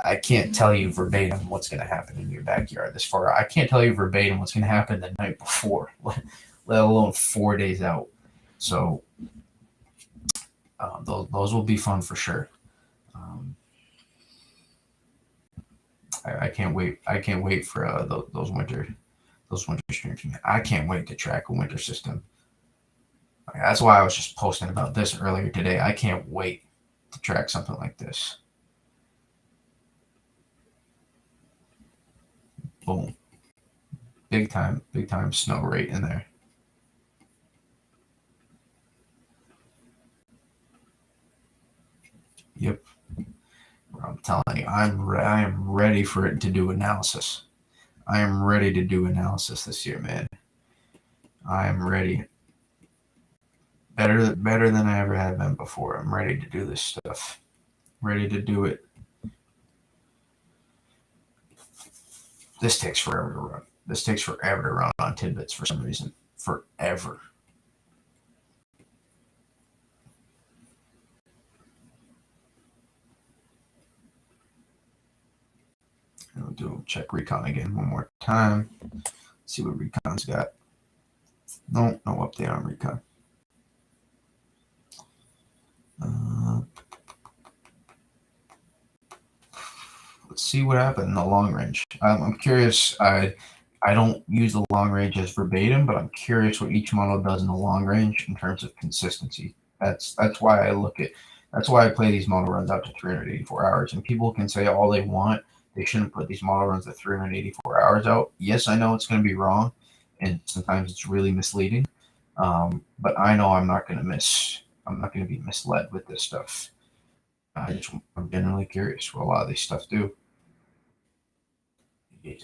S1: I can't tell you verbatim what's going to happen in your backyard. I can't tell you verbatim what's going to happen the night before, let alone 4 days out. So those will be fun for sure. I can't wait. I can't wait for those winter streams. I can't wait to track a winter system. That's why I was just posting about this earlier today. I can't wait to track something like this. Boom. Big time snow rate in there. Yep. I'm telling you, I am ready for it to do analysis. I am ready to do analysis this year, man. I am ready. Better than I ever have been before. I'm ready to do this stuff. Ready to do it. This takes forever to run. This takes forever to run on tidbits for some reason. Forever. We'll check recon again one more time. See what recon's got. No update on recon. Let's see what happened in the long range. I'm curious. I don't use the long range as verbatim, but I'm curious what each model does in the long range in terms of consistency. That's why I look at. That's why I play these model runs out to 384 hours. And people can say all they want. They shouldn't put these model runs at 384 hours out. Yes, I know it's going to be wrong, and sometimes it's really misleading. But I know I'm not going to be misled with this stuff. I'm generally curious what a lot of these stuff do. You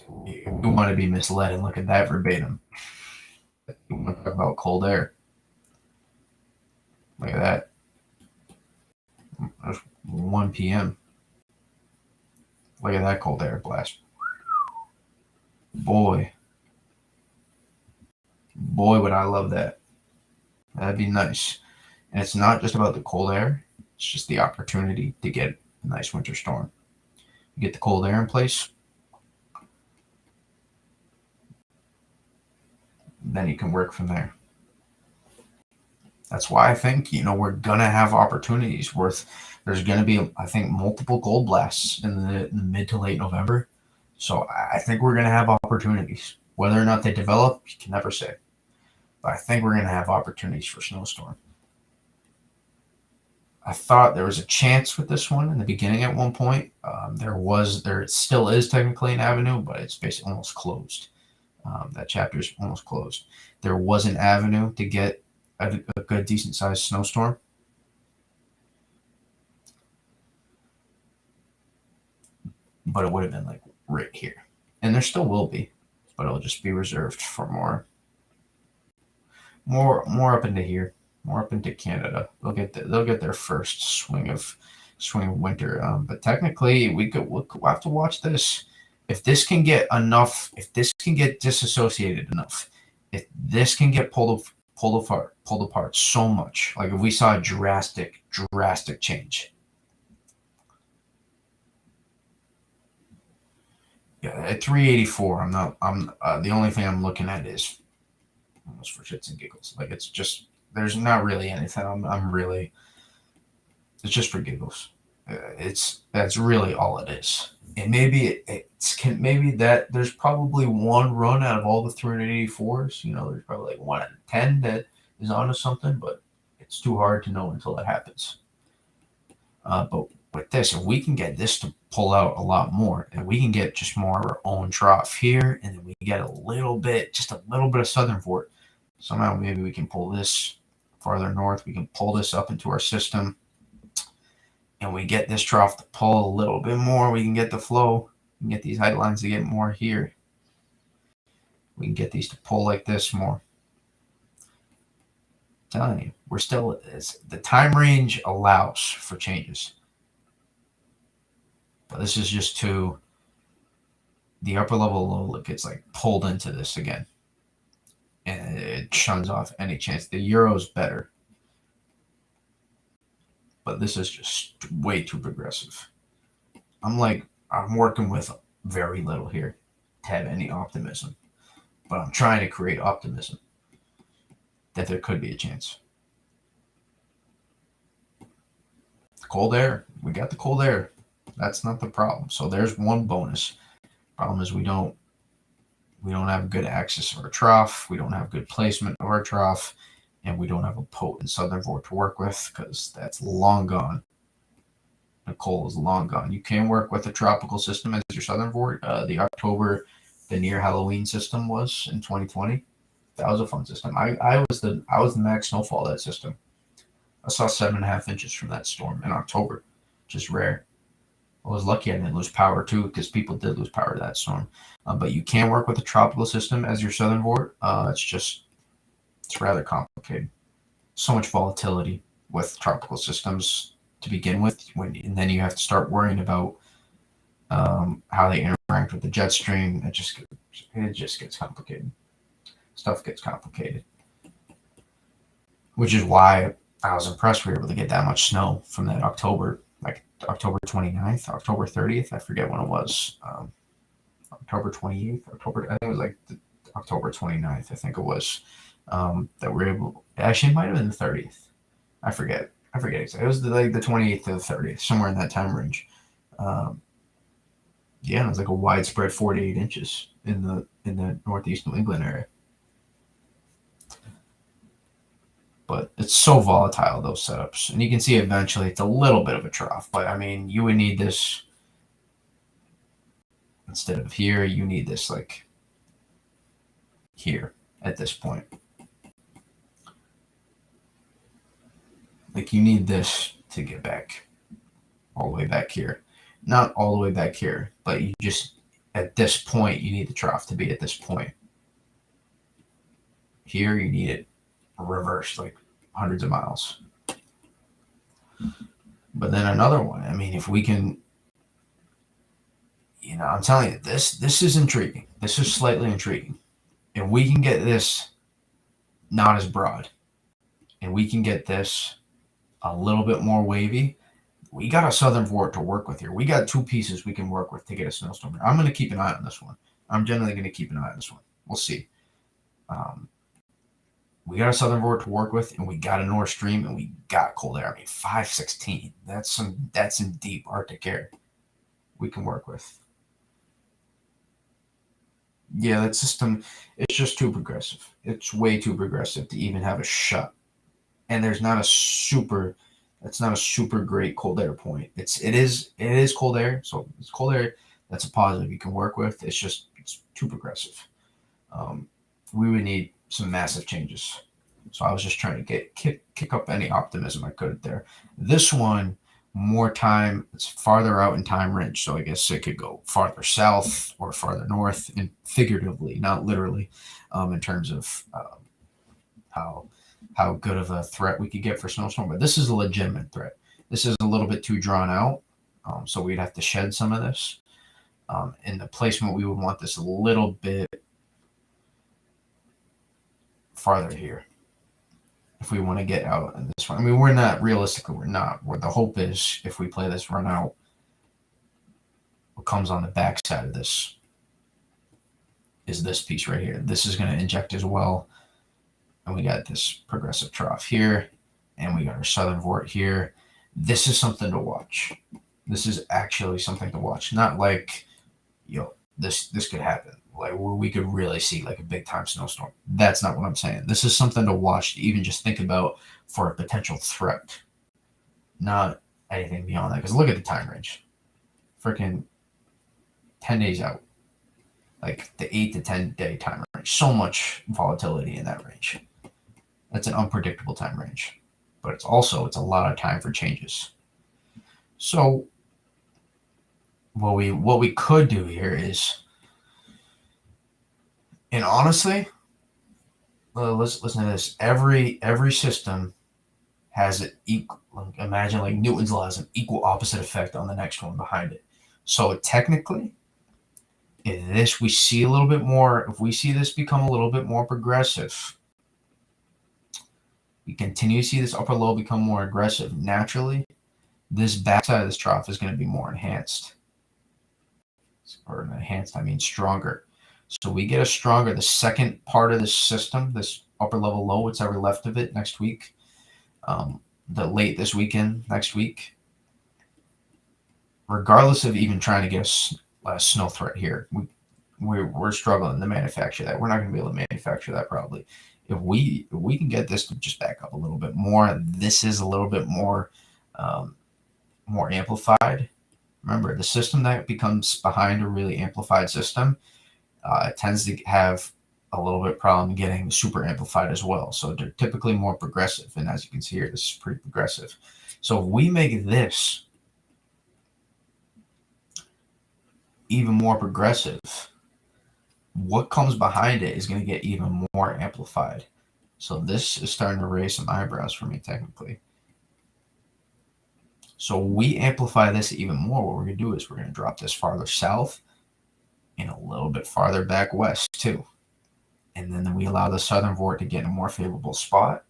S1: want to be misled and look at that verbatim. You want to talk about cold air. Look at that. It's 1 p.m. Look at that cold air blast. Boy, would I love that. That'd be nice. And it's not just about the cold air. It's just the opportunity to get a nice winter storm. You get the cold air in place, then you can work from there. That's why I think, we're going to have opportunities there's going to be, I think, multiple cold blasts in the mid to late November. So I think we're going to have opportunities. Whether or not they develop, you can never say. But I think we're going to have opportunities for snowstorm. I thought there was a chance with this one in the beginning at one point. There still is technically an avenue, but it's basically almost closed. That chapter is almost closed. There was an avenue to get a good, decent-sized snowstorm. But it would have been like right here. And there still will be, but it'll just be reserved for more up into here, more up into Canada. They'll get their first swing of winter. But technically, we'll have to watch this. If this can get disassociated enough, if this can get pulled apart so much, like if we saw a drastic change. Yeah, at 384, I'm the only thing I'm looking at is almost for shits and giggles. Like, it's just, there's not really anything. It's just for giggles. That's really all it is. And maybe maybe that there's probably one run out of all the 384s. There's probably like 1 out of 10 that is onto something, but it's too hard to know until it happens. But with this, if we can get this to pull out a lot more, and we can get just more of our own trough here, and then we get just a little bit of southern fort, somehow maybe we can pull this farther north. We can pull this up into our system, and we get this trough to pull a little bit more. We can get the flow, we can get these height lines to get more here. We can get these to pull like this more. I'm telling you, we're still, the time range allows for changes. But this is just to the upper level low gets like pulled into this again. And it shuns off any chance. The Euro's better. But this is just way too progressive. I'm working with very little here to have any optimism. But I'm trying to create optimism that there could be a chance. Cold air. We got the cold air. That's not the problem. So there's one bonus. Problem is we don't have good access to our trough. We don't have good placement of our trough. And we don't have a potent southern vort to work with because that's long gone. Nicole is long gone. You can work with a tropical system as your southern vort. The near Halloween system was in 2020. That was a fun system. I was the max snowfall of that system. I saw 7.5 inches from that storm in October, which is rare. I was lucky I didn't lose power too, because people did lose power to that storm. But you can work with a tropical system as your southern vort. It's rather complicated. So much volatility with tropical systems to begin with, and then you have to start worrying about how they interact with the jet stream. It just gets complicated. Stuff gets complicated, which is why I was impressed we were able to get that much snow from that October, like October 29th, October 30th. I forget when it was. October 28th, I think it was like October 29th, I think it was, that we're able, actually it might have been the 30th. I forget exactly. It was the 28th to the 30th, somewhere in that time range. Yeah, it was like a widespread 4 to 8 inches in the northeast New England area. But it's so volatile, those setups. And you can see eventually it's a little bit of a trough. But, I mean, you would need this, instead of here, you need this, like, here at this point. Like, you need this to get back all the way back here. Not all the way back here, but you just, at this point, you need the trough to be at this point. Here, you need it reversed, like hundreds of miles. But then another one, I mean, if we can, I'm telling you, this is intriguing. This is slightly intriguing. If we can get this not as broad, and we can get this a little bit more wavy, we got a southern vort to work with here. We got two pieces we can work with to get a snowstorm here. I'm going to keep an eye on this one. I'm generally going to keep an eye on this one. We'll see. We got a southern vort to work with, and we got a north stream, and we got cold air. I mean, 516. That's some deep Arctic air we can work with. Yeah, that system, it's just too progressive. It's way too progressive to even have a shot. And it's not a super great cold air point. It is cold air, so it's cold air. That's a positive you can work with. It's too progressive. We would need some massive changes. So I was just trying to kick up any optimism I could there. This one, more time, it's farther out in time range, so I guess it could go farther south or farther north, and figuratively, not literally, in terms of how good of a threat we could get for snowstorm. But this is a legitimate threat. This is a little bit too drawn out, so we'd have to shed some of this. In the placement, we would want this a little bit farther here if we want to get out in this one. I mean, we're not, what the hope is, if we play this run out, what comes on the back side of this is this piece right here. This is going to inject as well, and we got this progressive trough here, and we got our southern vort here. This is something to watch. This is actually something to watch. Not like, this could happen, like where we could really see like a big time snowstorm. That's not what I'm saying. This is something to watch, to even just think about for a potential threat, not anything beyond that. Because look at the time range, freaking 10 days out, like the 8 to 10 day time range. So much volatility in that range. That's an unpredictable time range, but it's a lot of time for changes. So what we could do here is, And honestly, let's listen to this. Every system has an equal. Imagine like Newton's law has an equal opposite effect on the next one behind it. So technically, if this we see a little bit more, if we see this become a little bit more progressive, we continue to see this upper low become more aggressive. Naturally, this backside of this trough is going to be more enhanced. Or enhanced, I mean stronger. So we get a stronger, the second part of this system, this upper level low, what's ever left of it next week, the late this weekend, next week, regardless of even trying to get a snow threat here, we're struggling to manufacture that. We're not going to be able to manufacture that probably. If we can get this to just back up a little bit more, this is a little bit more more amplified. Remember, the system that becomes behind a really amplified system tends to have a little bit problem getting super amplified as well. So they're typically more progressive. And as you can see here, this is pretty progressive. So if we make this even more progressive, what comes behind it is going to get even more amplified. So this is starting to raise some eyebrows for me technically. So we amplify this even more. What we're going to do is we're going to drop this farther south and a little bit farther back west too. And then we allow the southern vort to get in a more favorable spot.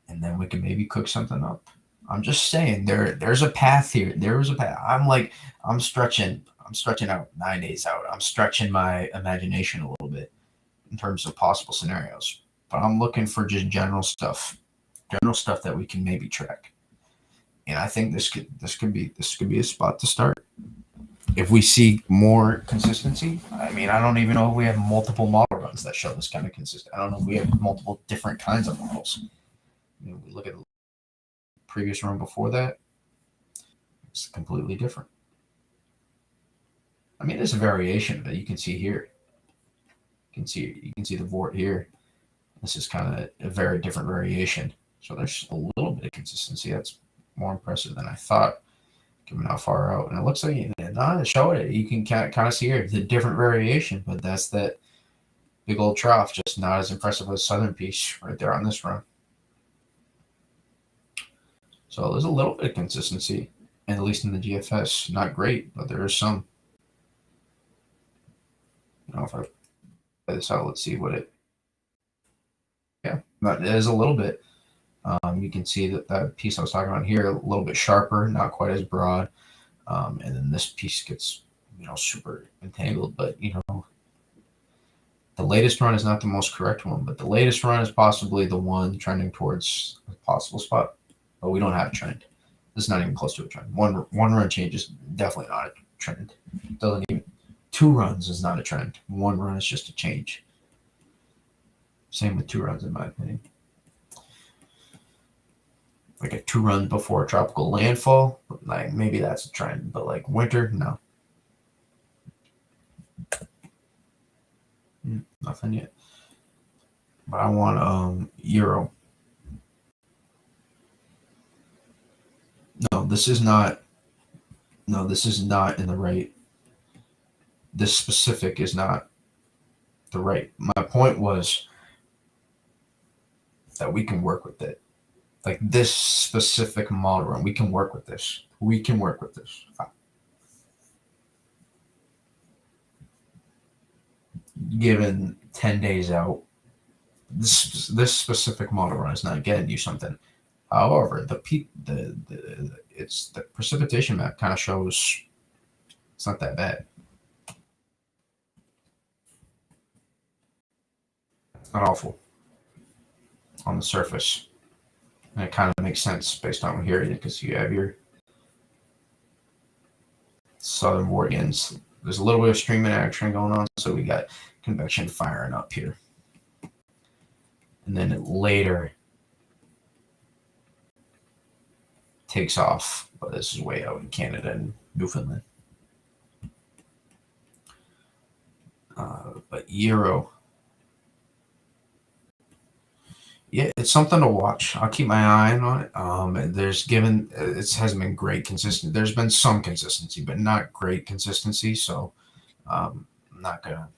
S1: And then we can maybe cook something up. I'm just saying there's a path here. There is a path. I'm stretching out 9 days out. I'm stretching my imagination a little bit in terms of possible scenarios. But I'm looking for just general stuff that we can maybe track. And I think this could be a spot to start. If we see more consistency, I mean, I don't even know if we have multiple model runs that show this kind of consistency. I don't know if we have multiple different kinds of models. You know, we look at the previous run before that, it's completely different. I mean, there's a variation that you can see here. You can see the vort here. This is kind of a very different variation. So there's a little bit of consistency. That's more impressive than I thought, given how far out. And it looks like not showing it. You can kind of see here the different variation, but that's that big old trough, just not as impressive as southern piece right there on this run. So there's a little bit of consistency, and at least in the GFS, not great, but there is some. You know, if I play this out, let's see what it. Yeah, that is a little bit. You can see that piece I was talking about here, a little bit sharper, not quite as broad. And then this piece gets, super entangled. But, the latest run is not the most correct one, but the latest run is possibly the one trending towards a possible spot. But we don't have a trend. This is not even close to a trend. One run change is definitely not a trend. It doesn't even. 2 runs is not a trend. 1 run is just a change. Same with 2 runs, in my opinion. Like a 2 run before tropical landfall, like maybe that's a trend, but like winter, no. Nothing yet. But I want Euro. No, this is not in the right. This specific is not the right. My point was that we can work with it. Like this specific model run, we can work with this. Given 10 days out, this specific model run is not getting you something. However, the precipitation map kind of shows it's not that bad. It's not awful on the surface. And it kind of makes sense based on what here because you have your southern vortex. There's a little bit of streaming action going on, so we got convection firing up here. And then it later takes off, but this is way out in Canada and Newfoundland. But Euro. Yeah, it's something to watch. I'll keep my eye on it. And it hasn't been great consistency. There's been some consistency, but not great consistency. So I'm not gonna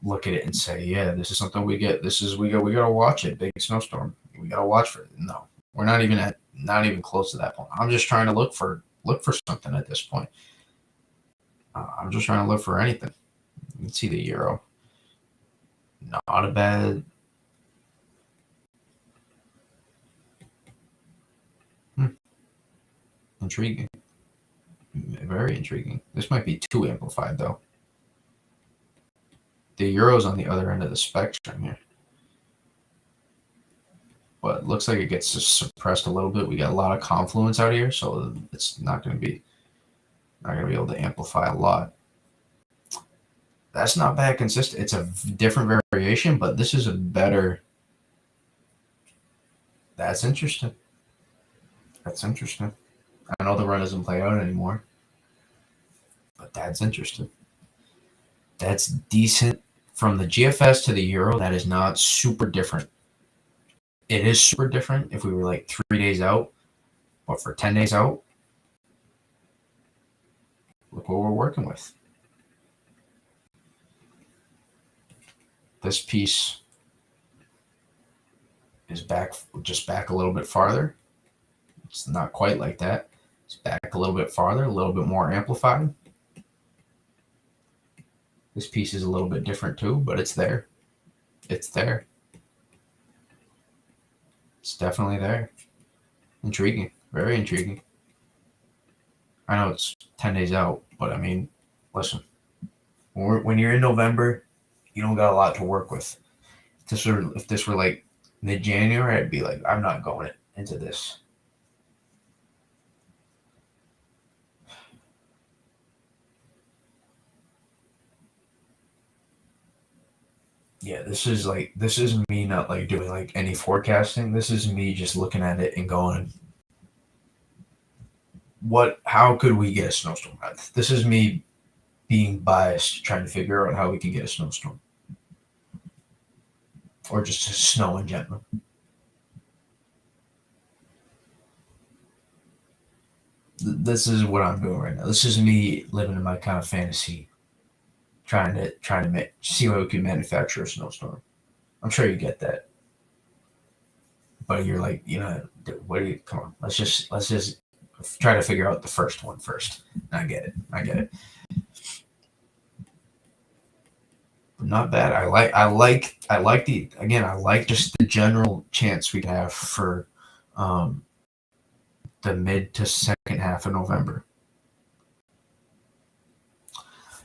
S1: look at it and say, yeah, this is something we get. We gotta watch it. Big snowstorm. We gotta watch for it. No, we're not even close to that point. I'm just trying to look for something at this point. I'm just trying to look for anything. You can see the euro. Not a bad. Intriguing. Very intriguing. This might be too amplified though. The euro's on the other end of the spectrum here. But it looks like it gets suppressed a little bit. We got a lot of confluence out here, so it's not going to be able to amplify a lot. That's not bad consistent. It's a different variation, but this is a better. That's interesting. That's interesting. I know the run doesn't play out anymore, but that's interesting. That's decent. From the GFS to the euro, that is not super different. It is super different if we were like 3 days out, but for 10 days out, look what we're working with. This piece is just back a little bit farther. It's not quite like that. It's back a little bit farther, a little bit more amplified. This piece is a little bit different too, but it's there. It's there. It's definitely there. Intriguing. Very intriguing. I know it's 10 days out, but I mean, listen, when you're in November, you don't got a lot to work with. If this were like mid-January, I'd be like, I'm not going into this. Yeah, this is me not like doing like any forecasting. This is me just looking at it and going, how could we get a snowstorm? This is me being biased, trying to figure out how we can get a snowstorm. Or just snow in general. This is what I'm doing right now. This is me living in my kind of fantasy, trying to see how we can manufacture a snowstorm. I'm sure you get that, but you're like, come on, let's just try to figure out the first one first. I get it. Not bad. I like just the general chance we'd have for the mid to second half of November.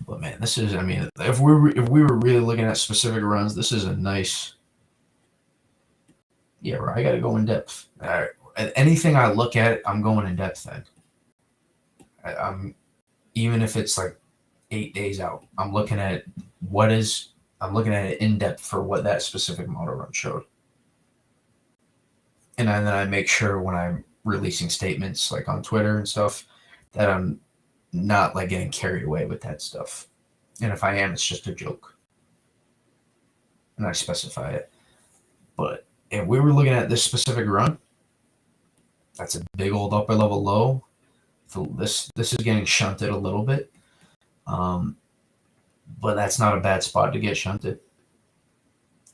S1: But man, this is, I mean, if we were really looking at specific runs, this is a nice. Yeah, I got to go in depth. Anything I look at, I'm going in depth then. I'm even if it's like 8 days out, I'm looking at it in depth for what that specific model run showed. And then I make sure when I'm releasing statements like on Twitter and stuff that I'm not like getting carried away with that stuff. And if I am, it's just a joke. And I specify it. But if we were looking at this specific run, that's a big old upper level low. So this is getting shunted a little bit. But that's not a bad spot to get shunted.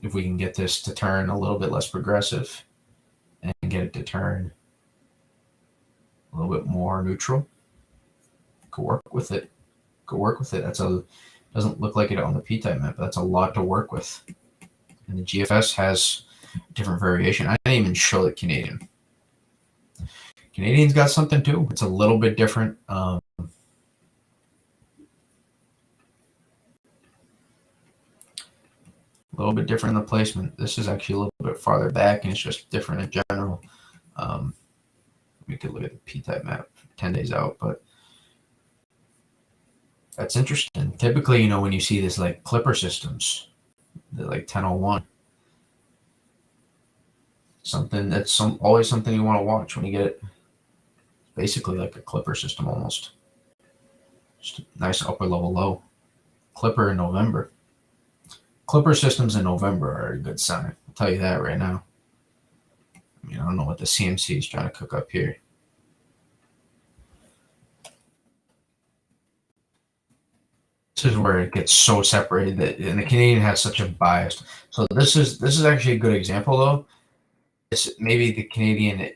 S1: If we can get this to turn a little bit less progressive and get it to turn a little bit more neutral, go work with it. Doesn't look like it on the P-type map, but that's a lot to work with. And the GFS has different variation. I didn't even show the Canadian. Canadian's got something too. It's a little bit different. A little bit different in the placement. This is actually a little bit farther back, and it's just different in general. We could look at the P-type map 10 days out, but that's interesting. Typically, when you see this like clipper systems, the like 1001, something that's always something you want to watch when you get it. Basically like a clipper system almost. Just a nice upper level low. Clipper in November. Clipper systems in November are a good sign. I'll tell you that right now. I mean, I don't know what the CMC is trying to cook up here. is where it gets so separated that, and the Canadian has such a bias. So this is actually a good example though. Maybe the Canadian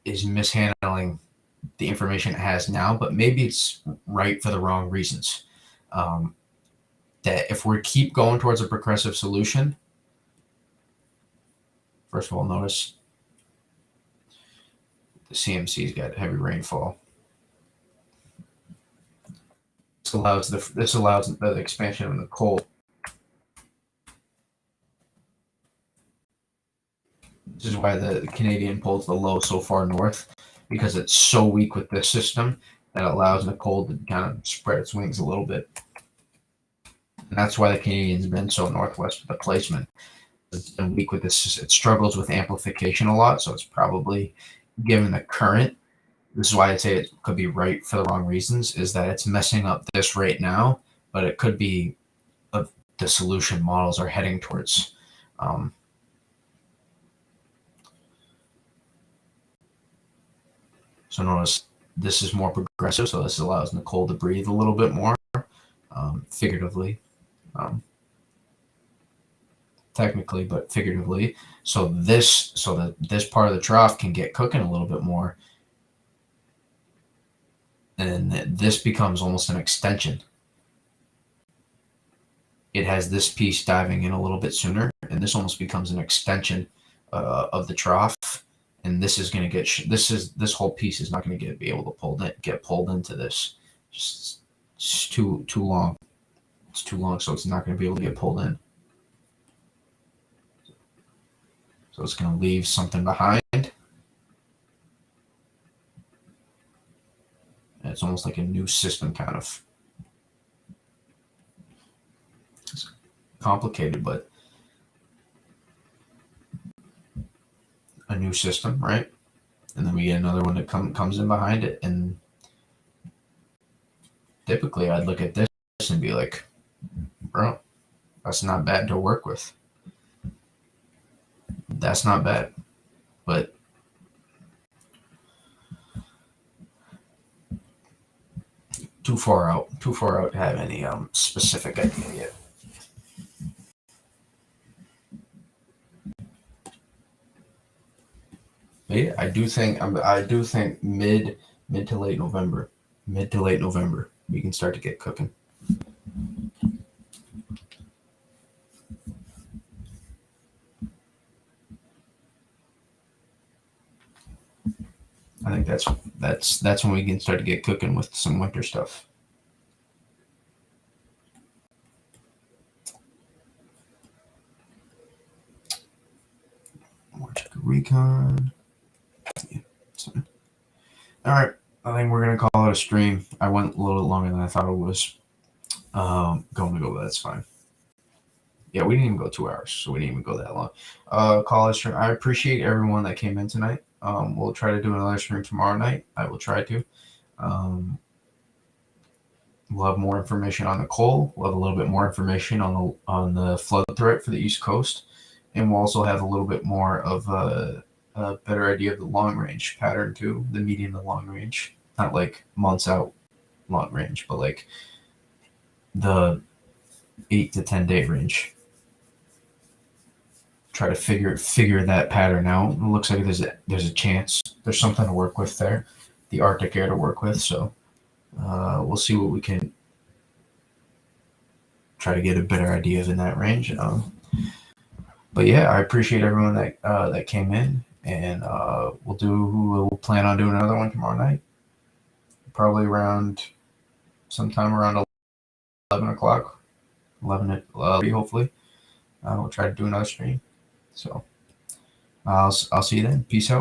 S1: is mishandling the information it has now, but maybe it's right for the wrong reasons. That if we keep going towards a progressive solution, first of all, notice the CMC's got heavy rainfall. This allows the expansion of Nicole. This is why the Canadian pulls the low so far north, because it's so weak with this system that allows Nicole to kind of spread its wings a little bit. And that's why the Canadian's been so northwest with the placement. It's been weak with this. It struggles with amplification a lot, so it's probably, given the current, this is why I say it could be right for the wrong reasons, is that it's messing up this right now, but it could be the solution models are heading towards. So notice this is more progressive, so this allows Nicole to breathe a little bit more, figuratively, technically, but figuratively. So this part of the trough can get cooking a little bit more, and this becomes almost an extension. It has this piece diving in a little bit sooner, and this almost becomes an extension of the trough. And this is going to get this whole piece is not going to be able to get pulled into this. It's too long. It's too long, so it's not going to be able to get pulled in. So it's going to leave something behind. And it's almost like a new system, kind of. It's complicated, but a new system, right? And then we get another one that comes in behind it. And typically I'd look at this and be like, bro, that's not bad to work with. That's not bad. But too far out to have any specific idea yet. But yeah, I do think mid to late November, we can start to get cooking. I think that's when we can start to get cooking with some winter stuff. More check recon. Yeah, all right, I think we're gonna call it a stream. I went a little longer than I thought it was going to go, but that's fine. Yeah, we didn't even go 2 hours, so we didn't even go that long. Call it a stream. I appreciate everyone that came in tonight. We'll try to do another stream tomorrow night. I will try to. We'll have more information on Nicole. We'll have a little bit more information on the flood threat for the East Coast, and we'll also have a little bit more of a better idea of the long range pattern too, the medium to long range, not like months out long range, but like the 8 to 10 day range. Try to figure that pattern out. It looks like there's a chance. There's something to work with there, the Arctic air to work with. So we'll see what we can try to get a better idea of in that range. But yeah, I appreciate everyone that came in, and we'll plan on doing another one tomorrow night, probably sometime around 11 o'clock, 11 hopefully. We'll try to do another stream. So I'll see you then. Peace out.